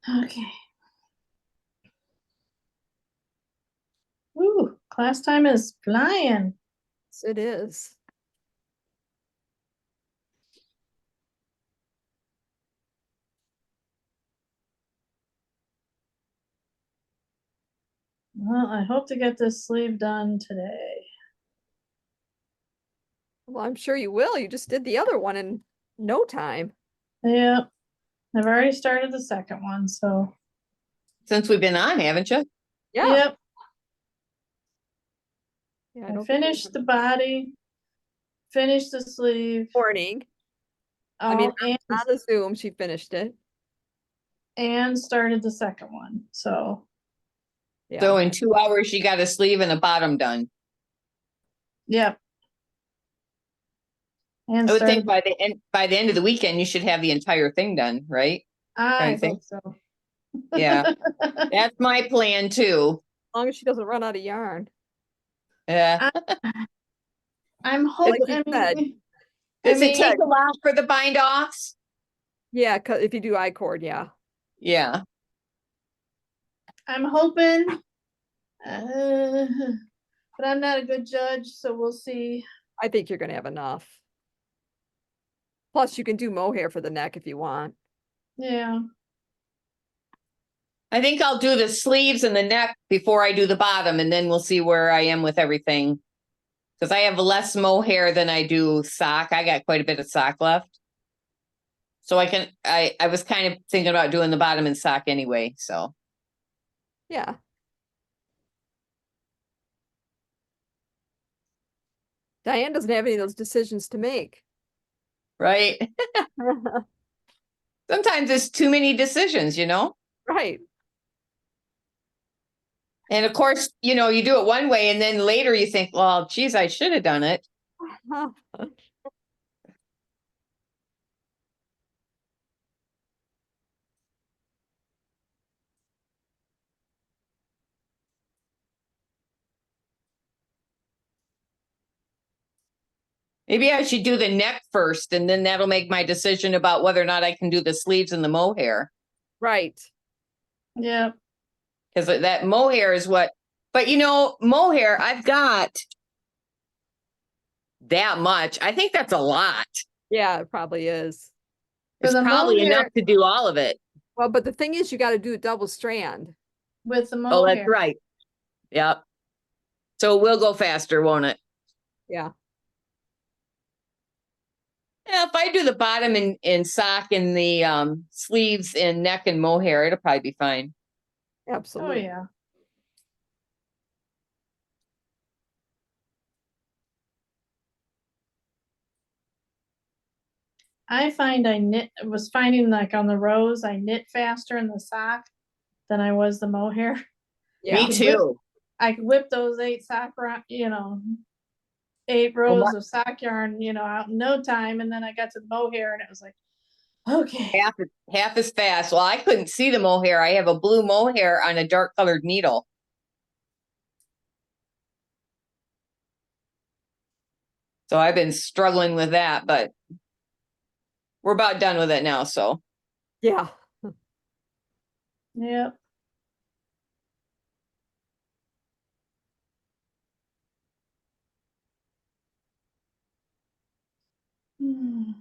Okay. Ooh, class time is flying. Yes, it is. Well, I hope to get this sleeve done today. Well, I'm sure you will. You just did the other one in no time. Yeah, I've already started the second one, so Since we've been on, haven't you? Yeah. yep. Yeah, I don't finished the body, finished the sleeve. morning. I mean, Oh, on the Zoom, she finished it. and started the second one. So Yeah. So in 2 hours, you got a sleeve and a bottom done. yep. And I would think started. by the end of the weekend, you should have the entire thing done, right? I think. hope so. Yeah. That's my plan too. As long as she doesn't run out of yarn. Yeah. I'm Like hoping. you I said. mean, Does it mean- take a while for the bind offs? Yeah, cause if you do I-cord, yeah. Yeah. I'm hoping, but I'm not a good judge, so we'll see. I think you're gonna have enough. Plus, you can do mohair for the neck if you want. Yeah. I think I'll do the sleeves and the neck before I do the bottom, and then we'll see where I am with everything. Because I have less mohair than I do sock. I got quite a bit of sock left. So I was kind of thinking about doing the bottom and sock anyway, so. Yeah. Diane doesn't have any of those decisions to make. Right. Sometimes it's too many decisions, you know? Right. And of course, you know, you do it one way and then later you think, well, geez, I should have done it. Maybe I should do the neck first and then that'll make my decision about whether or not I can do the sleeves and the mohair. Right. Yeah. Because that mohair is what, but you know, mohair, I've got that much. I think that's a lot. Yeah, it probably is. For It's the probably enough mohair, to do all of it. Well, but the thing is, you gotta do a double strand. with the Oh, that's mohair, right. Yep. So it will go faster, won't it? Yeah, Yeah, if I do the bottom in sock and the sleeves and neck and mohair, it'll probably be fine. oh absolutely. yeah. I find was finding like on the rows, I knit faster in the sock than I was the mohair. Yeah. Me too. I could whip those 8 sock round, 8 rows of sock yarn, out in no time, and then I got to the mohair and it was like, okay. Half as fast. Well, I couldn't see the mohair. I have a blue mohair on a dark colored needle. So I've been struggling with that, but we're about done with it now. So Yeah. Yep. Hmm.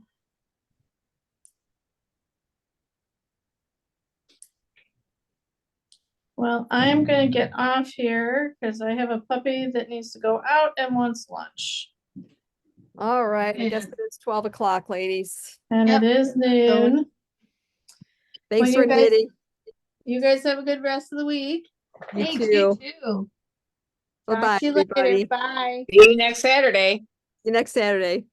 Well, I'm gonna get off here because I have a puppy that needs to go out and wants lunch. All right, I guess Yeah. it is 12 o'clock, ladies. And Yep. it is noon. Thanks you for guys- knitting. You guys have a good rest of the week. You Thanks, too. you too. Bye-bye, Talk to you later. everybody. Bye. see you next Saturday. See you next Saturday.